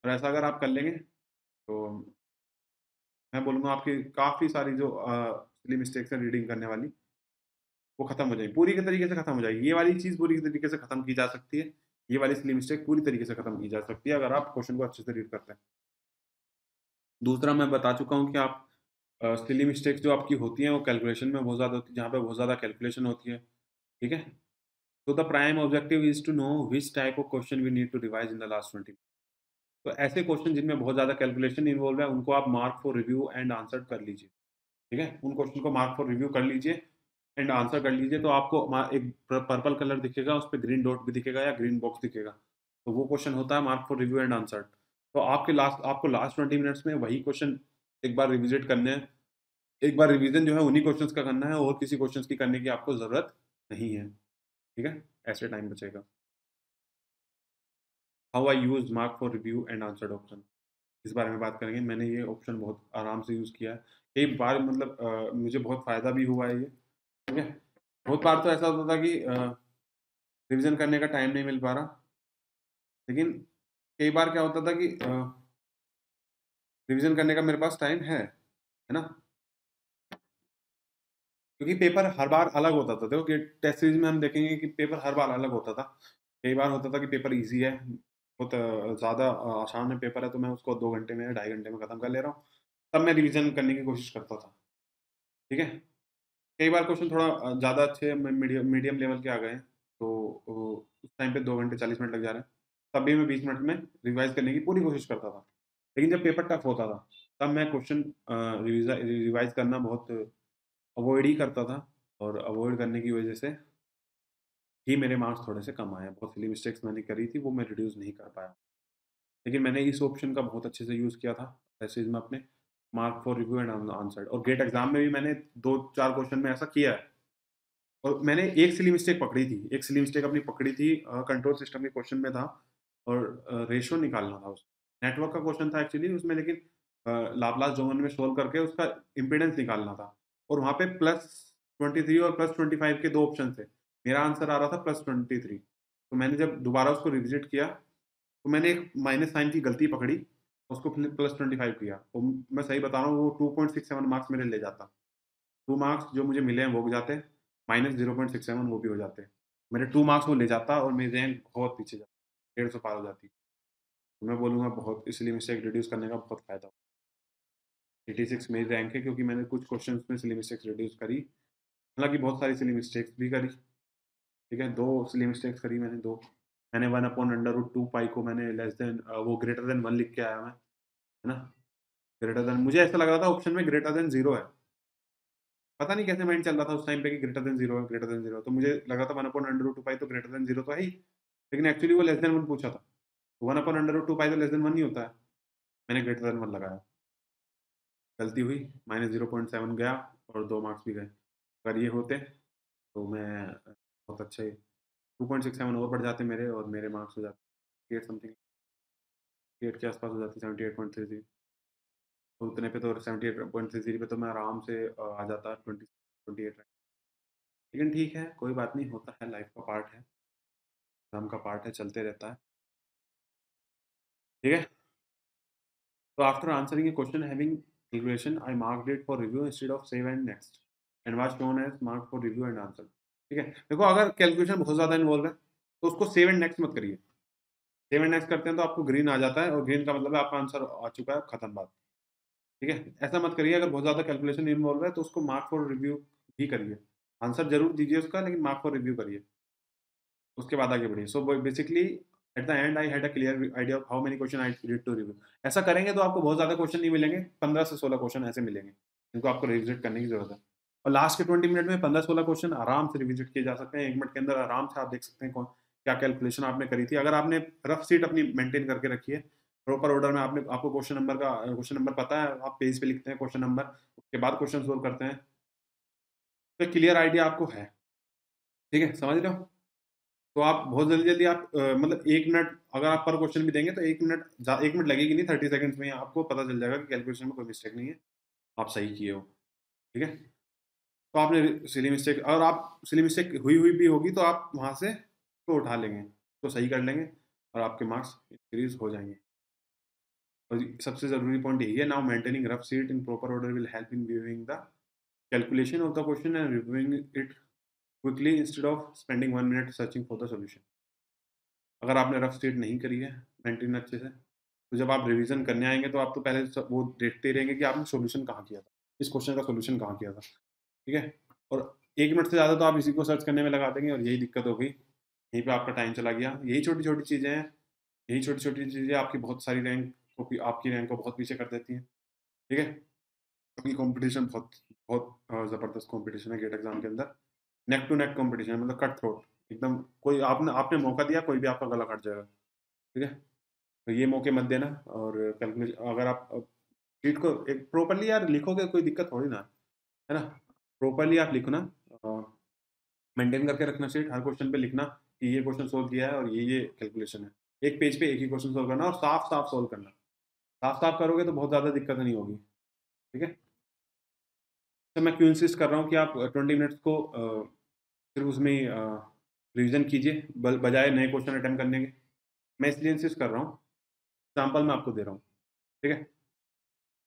[SPEAKER 1] और ऐसा अगर आप कर लेंगे, तो मैं बोलूँगा आपकी काफ़ी सारी जो सिली मिस्टेक्स हैं रीडिंग करने वाली, वो खत्म हो जाएगी, पूरी के तरीके से खत्म हो जाएगी। ये वाली चीज़ पूरी तरीके से खत्म की जा सकती है, ये वाली सिली मिस्टेक पूरी तरीके से खत्म की जा सकती है अगर आप क्वेश्चन को अच्छे से रीड करते हैं। दूसरा मैं बता चुका हूँ कि आप सिली मिस्टेक्स जो आपकी होती हैं वो कैलकुलेशन में बहुत ज़्यादा होती है, जहाँ पे बहुत ज़्यादा कैलकुलेशन होती है, ठीक है? तो the prime objective is to know which type of question we need to revise in the last 20। तो ऐसे क्वेश्चन जिनमें बहुत ज़्यादा कैलकुलेशन इन्वॉल्व है, उनको आप mark for review and answer कर लीजिए, ठीक है? उन क्वेश्चन को मार्क फॉर रिव्यू कर लीजिए एंड आंसर कर लीजिए, तो आपको एक पर्पल कलर दिखेगा, उस पे ग्रीन डॉट भी दिखेगा या ग्रीन बॉक्स दिखेगा। तो वो क्वेश्चन होता है mark for review and answer. तो आपको लास्ट 20 मिनट्स में वही क्वेश्चन एक बार रिविज़िट करने हैं। एक बार रिवीजन जो है उन्हीं क्वेश्चंस का करना है, और किसी क्वेश्चंस की करने की आपको ज़रूरत नहीं है, ठीक है? ऐसे टाइम बचेगा। How I use mark for review and answered option, इस बारे में बात करेंगे। मैंने ये ऑप्शन बहुत आराम से यूज़ किया है। कई बार मुझे बहुत फ़ायदा भी हुआ है ये, ठीक है? बहुत बार तो ऐसा होता था कि रिवीजन करने का टाइम नहीं मिल पा रहा, लेकिन कई बार क्या होता था कि रिवीजन करने का मेरे पास टाइम है ना? क्योंकि पेपर हर बार अलग होता था। देखो कि टेस्ट सीरीज़ में हम देखेंगे कि पेपर हर बार अलग होता था। कई बार होता था कि पेपर ईज़ी है, बहुत ज़्यादा आसान है पेपर है, तो मैं उसको 2 घंटे में या ढाई घंटे में ख़त्म कर ले रहा हूँ। तब मैं रिवीज़न करने की कोशिश करता था, ठीक है? कई बार क्वेश्चन थोड़ा ज़्यादा अच्छे मीडियम मीडियम लेवल के आ गए हैं, तो उस टाइम पे 2 घंटे 40 मिनट लग जा रहे हैं। तब भी मैं 20 मिनट में रिवाइज करने की पूरी कोशिश करता था। लेकिन जब पेपर टफ होता था तब मैं क्वेश्चन रिवाइज करना बहुत अवॉइड ही करता था, और अवॉइड करने की वजह से ही मेरे मार्क्स थोड़े से कम आए। बहुत सिली मिस्टेक्स मैंने करी थी, वो मैं रिड्यूस नहीं कर पाया। लेकिन मैंने इस ऑप्शन का बहुत अच्छे से यूज़ किया था पैसेज में अपने, mark for review and answered. और गेट एग्जाम में भी मैंने 2-4 क्वेश्चन में ऐसा किया है। और मैंने एक सिली मिस्टेक पकड़ी थी, एक सिली मिस्टेक अपनी पकड़ी थी, कंट्रोल सिस्टम के क्वेश्चन में था, और रेशियो निकालना था उसमें। नेटवर्क का क्वेश्चन था एक्चुअली उसमें, लेकिन लाप्लास डोमेन में सोल्व करके उसका इम्पीडेंस निकालना था। और वहाँ पे +23 और +25 के 2 ऑप्शन थे। मेरा आंसर आ रहा था +23। तो मैंने जब दोबारा उसको रिविजिट किया तो मैंने एक माइनस साइन की गलती पकड़ी, उसको +25 किया। तो मैं सही बता रहा हूँ, वो 2.67 मार्क्स मेरे ले जाता। 2 मार्क्स जो मुझे मिले हैं वो हो जाते, -0.67 वो भी हो जाते। मेरे 2 मार्क्स वो ले जाता और मेरी रैंक बहुत पीछे जाती, 150 पार हो जाती। तो मैं बोलूँगा बहुत, इसलिए मिस्टेक रिड्यूस करने का बहुत फ़ायदा हुआ। 86 मेरी रैंक है क्योंकि मैंने कुछ क्वेश्चंस में सिली मिस्टेक्स रिड्यूस करी। हालाँकि बहुत सारी सिली मिस्टेक्स भी करी, ठीक है? 2 सिली मिस्टेक्स करी मैंने, 2। मैंने 1/√2 पाई को मैंने वो ग्रेटर देन 1 लिख के आया मैं, है ना? ग्रेटर देन, मुझे ऐसा लग रहा था ऑप्शन में ग्रेटर देन 0 है। पता नहीं कैसे माइंड चल रहा था उस टाइम पे कि ग्रेटर देन 0 है, ग्रेटर देन 0 है। तो मुझे लगा था 1/√2 पाई तो ग्रेटर देन 0 तो है ही। लेकिन एक्चुअली वो लेस देन 1 पूछा था। तो 1/√2 पाई तो लेस देन 1 ही होता है। मैंने ग्रेटर देन 1 लगाया। गलती हुई, -0.7 गया और 2 मार्क्स भी गए। अगर ये होते तो मैं बहुत अच्छे 2.67 और बढ़ जाते मेरे, और मेरे मार्क्स हो जाते 8 समथिंग, 8 के आसपास हो जाते, 78.33। तो उतने पे तो 78.33 पे तो मैं आराम से आ जाता 28 रैंक। लेकिन ठीक है, कोई बात नहीं, होता है, लाइफ का पार्ट है, एग्ज़ाम का पार्ट है, चलते रहता है। ठीक है? तो after answering A question having calculation, I marked it for review instead of save and next and was shown as marked for review and answer. ठीक है? देखो, अगर कैलकुलेशन बहुत ज़्यादा इन्वॉल्व है, तो उसको सेव एंड नेक्स्ट मत करिए। सेव एंड नेक्स्ट करते हैं तो आपको ग्रीन आ जाता है, और ग्रीन का मतलब है आपका आंसर आ चुका है, खत्म बात। ठीक है? ऐसा मत करिए, अगर बहुत ज़्यादा कैलकुलेशन इन्वॉल्व है तो उसको मार्क फॉर रिव्यू ही करिए। आंसर ज़रूर दीजिए उसका, लेकिन मार्क फॉर रिव्यू करिए। उसके बाद आगे बढ़िए। So basically at the end I had a clear idea of how many question I need to review. ऐसा करेंगे तो आपको बहुत ज़्यादा क्वेश्चन नहीं मिलेंगे, 15 से 16 क्वेश्चन ऐसे मिलेंगे, जिनको आपको रिविजिट करने की ज़रूरत है। और लास्ट के 20 मिनट में 15-16 क्वेश्चन आराम से रिविजिट किए जा सकते हैं। 1 मिनट के अंदर आराम से आप देख सकते हैं कौन क्या कैलकुलेशन आपने करी थी। अगर आपने रफ शीट अपनी मेंटेन करके रखी है, प्रॉपर ऑर्डर में, आपने आपको क्वेश्चन नंबर पता है, आप पेज पे लिखते हैं क्वेश्चन नंबर, उसके बाद क्वेश्चन सोल्व करते हैं, तो क्लियर आइडिया आपको है। ठीक है? समझ रहे हो? तो आप बहुत जल्दी-जल्दी आप मतलब 1 मिनट अगर आप पर क्वेश्चन भी देंगे तो 1 मिनट लगेगी नहीं, 30 सेकंड्स में ही आपको पता चल जाएगा कि कैलकुलेशन में कोई मिस्टेक नहीं है, आप सही किए हो। ठीक है? तो आपने सिली मिस्टेक, और आप सिली मिस्टेक हुई हुई भी होगी तो आप वहाँ से उसको उठा लेंगे, तो सही कर लेंगे, और आपके मार्क्स इंक्रीज़ हो जाएँगे। और सबसे ज़रूरी पॉइंट यही है, now maintaining rough sheet in proper order will help in viewing the calculation of the question and reviewing it quickly instead of spending 1 minute searching for the solution. अगर आपने rough state नहीं करी है maintain अच्छे से, तो जब आप रिवीजन करने आएँगे तो आप तो पहले वो देखते रहेंगे कि आपने सॉल्यूशन कहाँ किया था, इस क्वेश्चन का सॉल्यूशन कहाँ किया था, ठीक है? और 1 मिनट से ज़्यादा तो आप इसी को सर्च करने में लगा देंगे, और यही दिक्कत हो गई, यहीं पे आपका टाइम चला गया। यही छोटी-छोटी चीज़ें हैं, यही छोटी-छोटी चीज़ें आपकी बहुत सारी रैंक आपकी रैंक को बहुत पीछे कर देती हैं, ठीक है? क्योंकि कॉम्पिटिशन बहुत बहुत ज़बरदस्त कॉम्पिटिशन है गेट एग्ज़ाम के अंदर। नेक टू नेक कॉम्पिटिशन है, मतलब कट थ्रोट एकदम, कोई आपने आपने मौका दिया, कोई भी आपका गला काट जाएगा, ठीक है? तो ये मौके मत देना। और कैलकुलेशन अगर आप शीट को एक प्रॉपर्ली यार लिखोगे, कोई दिक्कत थोड़ी ना है ना? प्रॉपर्ली आप लिखो ना, मेंटेन करके रखना शीट, हर क्वेश्चन पे लिखना कि ये क्वेश्चन सोल्व किया है और ये कैलकुलेशन है। एक पेज पे एक ही क्वेश्चन सोल्व करना, और साफ-साफ सोल्व करना। साफ-साफ करोगे तो बहुत ज़्यादा दिक्कत नहीं होगी, ठीक है? तो मैं क्यों इंसिस्ट कर रहा हूँ कि आप 20 मिनट्स को सिर्फ उसमें ही रिवीजन कीजिए, बजाय नए क्वेश्चन अटेम्प्ट करने के। मैं इसलिए इंसिस्ट कर रहा हूँ, एग्ज़ाम्पल मैं आपको दे रहा हूँ, ठीक है?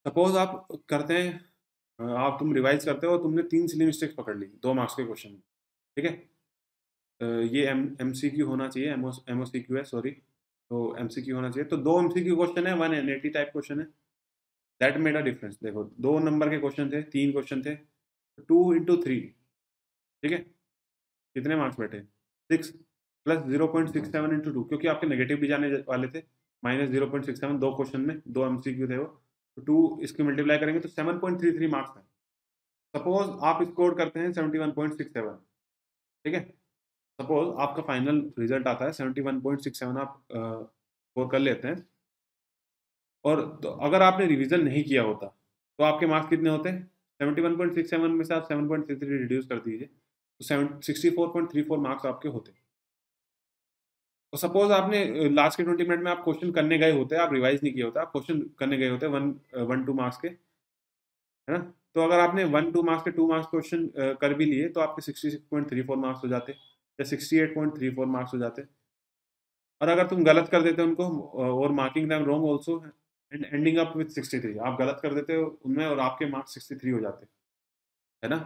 [SPEAKER 1] सपोज़ आप करते हैं, आप तुम रिवाइज़ करते हो, तुमने 3 सिली मिस्टेक्स पकड़ ली, 2 मार्क्स के क्वेश्चन में, ठीक है? ये एमसीक्यू होना चाहिए, एमओसीक्यू है, सॉरी। तो एमसीक्यू होना चाहिए, तो 2 एमसीक्यू क्वेश्चन है, 1 एनएटी टाइप क्वेश्चन है। That made a difference. देखो, 2 नंबर के क्वेश्चन थे, 3 क्वेश्चन थे, 2 इंटू 3, ठीक है? कितने मार्क्स बैठे? 6। प्लस 0.67 इंटू 2, क्योंकि आपके नेगेटिव भी जाने वाले थे, माइनस 0.67, 2 क्वेश्चन में 2 एमसीक्यू थे वो, तो 2 इसकी मल्टीप्लाई करेंगे तो 7.33 मार्क्स है। सपोज आप स्कोर करते हैं 71.67, ठीक है, सपोज आपका फाइनल रिजल्ट आता है 71.67, आप स्कोर कर लेते हैं, और तो अगर आपने रिवीजन नहीं किया होता तो आपके मार्क्स कितने होते हैं? 71.67 में से आप 7.33 रिड्यूस कर दीजिए तो 64.34 मार्क्स आपके होते। तो सपोज आपने लास्ट के 20 मिनट में आप क्वेश्चन करने गए होते, आप रिवाइज नहीं किया होता, आप क्वेश्चन करने गए होते 1-2 मार्क्स के, है ना, तो अगर आपने 1-2 मार्क्स के 2 मार्क्स क्वेश्चन कर भी लिए तो आपके 66.34 मार्क्स हो जाते, या 68.34 मार्क्स हो जाते। और अगर तुम गलत कर देते उनको, और marking them wrong also and ending up with 63, आप गलत कर देते हो उनमें और आपके मार्क्स 63 हो जाते, है ना।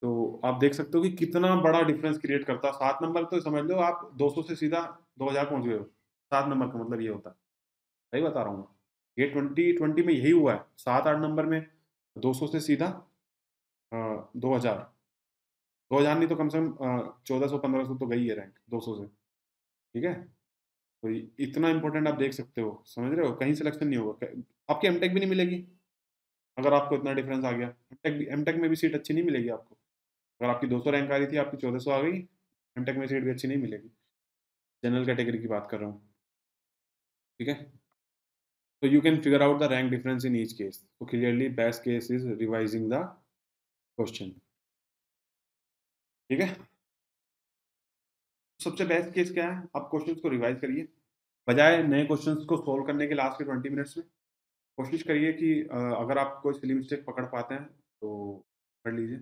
[SPEAKER 1] तो आप देख सकते हो कि कितना बड़ा डिफरेंस क्रिएट करता है। 7 नंबर तो समझ लो आप 200 से सीधा 2000 पहुंच गए हो। 7 नंबर का मतलब ये होता है, सही बता रहा हूँ मैं। ये 2020 में यही हुआ है, 7-8 नंबर में 200 से सीधा 2000, 2000 नहीं तो कम से कम 1400-1500 तो गई है रैंक 200 से, ठीक है। तो इतना इंपॉर्टेंट आप देख सकते हो, समझ रहे हो, कहीं सिलेक्शन नहीं होगा, आपकी एमटेक भी नहीं मिलेगी अगर आपको इतना डिफरेंस आ गया। एमटेक में भी सीट अच्छी नहीं मिलेगी आपको। अगर आपकी 200 रैंक आ रही थी, आपकी 1400 आ गई, एमटेक में सीट भी अच्छी नहीं मिलेगी। जनरल कैटेगरी की बात कर रहा हूँ, ठीक है। तो you can figure out the rank difference in each case, तो clearly best case is revising the question, ठीक है। सबसे बेस्ट केस क्या है? आप क्वेश्चंस को रिवाइज करिए, बजाय नए क्वेश्चंस को सोल्व करने के लास्ट के 20 मिनट्स में। कोशिश करिए कि अगर आप कोई सिली मिस्टेक पकड़ पाते हैं तो पढ़ लीजिए।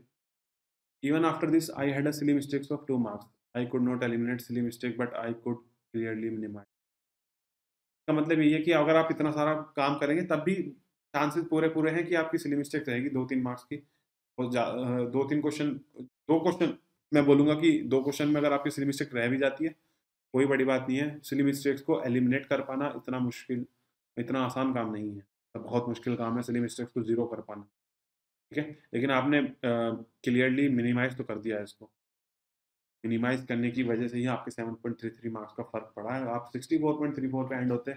[SPEAKER 1] Even after this I had a silly mistakes of 2 marks, I could not eliminate silly mistake but I could clearly minimise. का मतलब ये है कि अगर आप इतना सारा काम करेंगे तब भी चांसेस पूरे पूरे हैं कि आपकी सिली मिस्टेक रहेगी 2-3 मार्क्स की। और 2-3 क्वेश्चन, 2 क्वेश्चन, मैं बोलूँगा कि 2 क्वेश्चन में अगर आपकी सिली मिस्टेक रह भी जाती है, कोई बड़ी बात नहीं है। सिली मिस्टेक्स को एलिमिनेट कर पाना इतना आसान काम नहीं है, तो बहुत मुश्किल काम है सिली मिस्टेक्स को ज़ीरो कर पाना, ठीक है। लेकिन आपने क्लियरली मिनिमाइज़ तो कर दिया है इसको। मिनिमाइज़ करने की वजह से ही आपके 7.33 मार्क्स का फ़र्क पड़ा है। आप 64.34 पे एंड होते,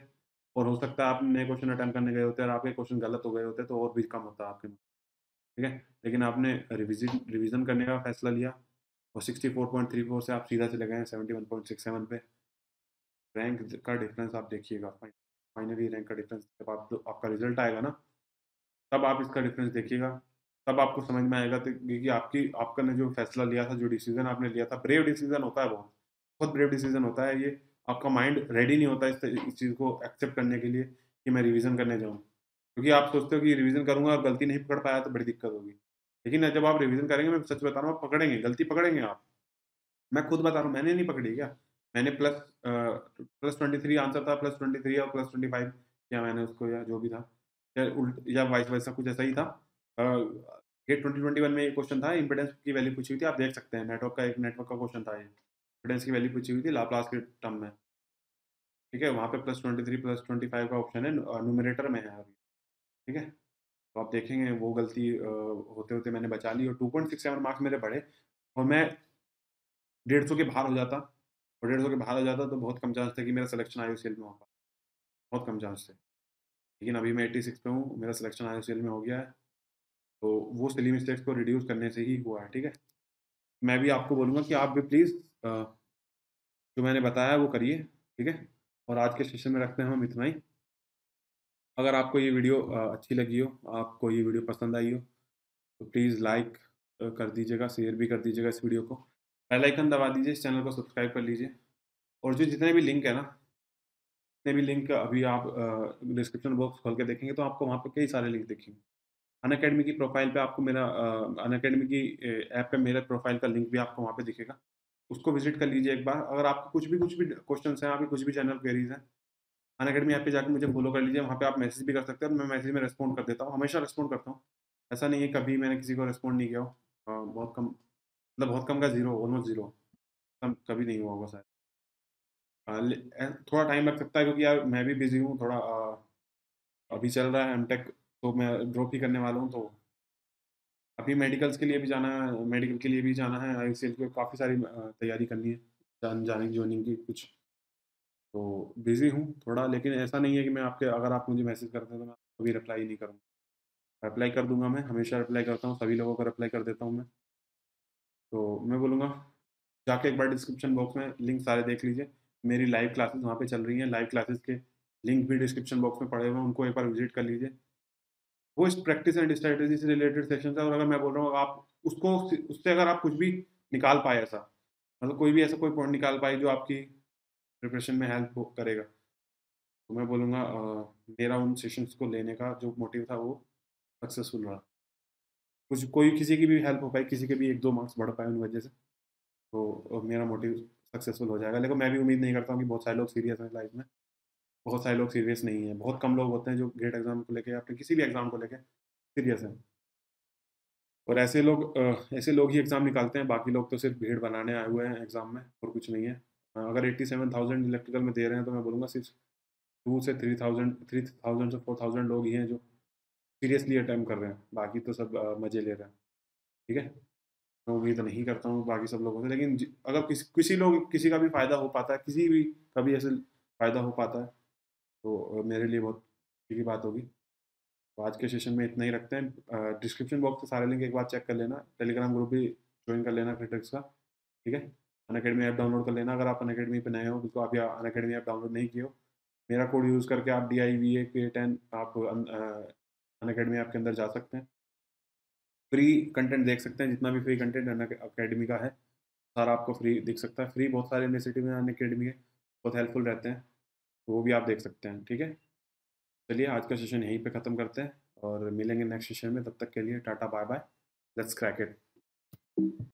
[SPEAKER 1] और हो सकता है आप नए क्वेश्चन अटेम्प्ट करने गए होते और आपके क्वेश्चन गलत हो गए होते तो और भी कम होता आपके मार्क्स, ठीक है। लेकिन आपने रिवीजन करने का फैसला लिया, और 64.34 से आप सीधा चले गए हैं 71.67 पे। रैंक का डिफरेंस आप देखिएगा, फाइनली रैंक का डिफरेंस जब आपका रिजल्ट आएगा ना, तब आप इसका डिफरेंस देखिएगा। तब आपको समझ में आएगा कि आपका ने जो फैसला लिया था, जो डिसीजन आपने लिया था, ब्रेव डिसीजन होता है, बहुत बहुत ब्रेव डिसीजन होता है ये। आपका माइंड रेडी नहीं होता इस चीज़ को एक्सेप्ट करने के लिए कि मैं रिवीजन करने जाऊँ, क्योंकि आप सोचते हो कि रिवीजन करूंगा और गलती नहीं पकड़ पाया तो बड़ी दिक्कत होगी। लेकिन जब आप रिवीजन करेंगे, मैं सच बता रहा हूँ, आप पकड़ेंगे, गलती पकड़ेंगे आप। मैं खुद बता रहा हूँ, मैंने नहीं पकड़ी क्या। मैंने प्लस 23 आंसर था, +23 और +25 या मैंने उसको, या जो भी था, या उल्ट या वाइस वर्सा कुछ ऐसा ही था। गेट 2021 में ये क्वेश्चन था, इम्पिडेंस की वैल्यू पूछी हुई थी, आप देख सकते हैं, नेटवर्क का क्वेश्चन था ये। इम्पिडेंस की वैल्यू पूछी हुई थी लाप्लास के टर्म में, ठीक है। वहाँ पे +23 +25 का ऑप्शन है, न्यूमरेटर में है अभी, ठीक है। तो आप देखेंगे वो गलती होते होते मैंने बचा ली, और 2.67 मार्क्स मेरे बढ़े, और मैं 150 के बाहर हो जाता, और 150 के बाहर हो जाता तो बहुत कम चांस थे कि मेरा सिलेक्शन आईयूसीएल में होगा, बहुत कम चांस थे। लेकिन अभी मैं 86 पे हूँ, मेरा सिलेक्शन आईयूसीएल में हो गया है। तो वो सिली मिस्टेक्स को रिड्यूस करने से ही हुआ है, ठीक है। मैं भी आपको बोलूँगा कि आप भी प्लीज़ जो मैंने बताया वो करिए, ठीक है। और आज के सेशन में रखते हैं हम इतना ही। अगर आपको ये वीडियो अच्छी लगी हो, आपको ये वीडियो पसंद आई हो, तो प्लीज़ लाइक कर दीजिएगा, शेयर भी कर दीजिएगा इस वीडियो को, बेल आइकन दबा दीजिए, इस चैनल को सब्सक्राइब कर लीजिए। और जो जितने भी लिंक है ना, जितने भी लिंक अभी आप डिस्क्रिप्शन बॉक्स खोल के देखेंगे तो आपको वहाँ पे कई सारे लिंक दिखेंगे। अनअकैडमी की प्रोफाइल पे आपको मेरा अनअकैडमी की ऐप पे मेरे प्रोफाइल का लिंक भी आपको वहाँ पे दिखेगा। उसको विजिट कर लीजिए एक बार। अगर आपको कुछ भी क्वेश्चंस हैं, आपकी कुछ भी जनरल क्वेरीज हैं, अनअकैडमी ऐप पे जाकर मुझे फॉलो कर लीजिए। वहाँ पे आप मैसेज भी कर सकते हैं, मैं मैसेज में रिस्पॉन्ड कर देता हूँ, हमेशा रिस्पॉन्ड करता हूँ। ऐसा नहीं है कभी मैंने किसी को रिस्पॉन्ड नहीं किया हो। बहुत कम, मतलब बहुत कम का ज़ीरो, ऑलमोस्ट ज़ीरो, कभी नहीं हुआ होगा शायद। थोड़ा टाइम लग सकता है क्योंकि यार मैं भी बिजी हूँ थोड़ा, अभी चल रहा है एमटेक, तो मैं ड्रॉप ही करने वाला हूँ। तो अभी मेडिकल्स के लिए भी जाना है, मेडिकल के लिए भी जाना है, आईसीएल की काफ़ी सारी तैयारी करनी है। जाने की ज्वाइनिंग की कुछ, तो बिज़ी हूँ थोड़ा, लेकिन ऐसा नहीं है कि मैं आपके, अगर आप मुझे मैसेज करते हैं तो मैं कभी रिप्लाई नहीं करूँगा। रिप्लाई कर दूँगा, मैं हमेशा रिप्लाई करता हूँ, सभी लोगों को रिप्लाई कर देता हूँ मैं। तो मैं बोलूँगा, जाके एक बार डिस्क्रिप्शन बॉक्स में लिंक सारे देख लीजिए। मेरी लाइव क्लासेस वहाँ पे चल रही हैं, लाइव क्लासेस के लिंक भी डिस्क्रिप्शन बॉक्स में पड़े हुए हैं, उनको एक बार विज़िट कर लीजिए। वो इस प्रैक्टिस एंड स्ट्रैटेजी से रिलेटेड सेशंस है, और अगर मैं बोल रहा हूँ आप उसको, उससे अगर आप कुछ भी निकाल पाए ऐसा, मतलब कोई भी ऐसा कोई पॉइंट निकाल पाए जो आपकी प्रिपरेशन में हेल्प हो करेगा, तो मैं बोलूँगा मेरा उन सेशंस को लेने का जो मोटिव था वो सक्सेसफुल रहा। कुछ कोई किसी की भी हेल्प हो पाई, किसी के भी 1-2 मार्क्स बढ़ पाए उन वजह से, तो मेरा मोटिव सक्सेसफुल हो जाएगा। लेकिन मैं भी उम्मीद नहीं करता हूँ कि बहुत सारे लोग सीरियस हैं लाइफ में। बहुत सारे लोग सीरियस नहीं हैं। बहुत कम लोग होते हैं जो गेट एग्ज़ाम को लेके या फिर किसी भी एग्ज़ाम को लेके सीरियस हैं। और ऐसे लोग ही एग्ज़ाम निकालते हैं, बाकी लोग तो सिर्फ़ भीड़ बनाने आए हुए हैं एग्ज़ाम में, और कुछ नहीं है। अगर 87,000 इलेक्ट्रिकल में दे रहे हैं तो मैं बोलूँगा सिर्फ़ 2 से 3,000 से 4,000 लोग ही हैं जो सीरियसली अटेम्प्ट कर रहे हैं। बाकी तो सब मज़े ले रहे हैं। ठीक है? मैं उम्मीद नहीं करता हूँ बाकी सब लोगों से, लेकिन अगर किसी का भी फ़ायदा हो पाता है, किसी भी का भी ऐसे फ़ायदा हो पाता है, तो मेरे लिए बहुत अच्छी की बात होगी। तो आज के सेशन में इतना ही रखते हैं। डिस्क्रिप्शन बॉक्स से सारे लिंक एक बार चेक कर लेना, टेलीग्राम ग्रुप भी ज्वाइन कर लेना क्रिटिक्स का, ठीक है? अनअकैडमी ऐप डाउनलोड कर लेना, अगर आप अनअकैडमी पे नए हो, तो आप या अनअकैडमी ऐप डाउनलोड नहीं किए हो, मेरा कोड यूज़ करके आप DIVAK10 आप अनअकैडमी ऐप के अंदर जा सकते हैं। फ्री कंटेंट देख सकते हैं, जितना भी फ्री कंटेंट अनअकैडमी का है, सारा आपको फ्री दिख सकता है। फ्री बहुत सारे इनिशिएटिव हैं अनअकैडमी के, बहुत हेल्पफुल रहते हैं, तो वो भी आप देख सकते हैं, ठीक है? चलिए आज का सेशन यहीं पे ख़त्म करते हैं और मिलेंगे नेक्स्ट सेशन में, तब तक के लिए tata bye bye, let's crack it.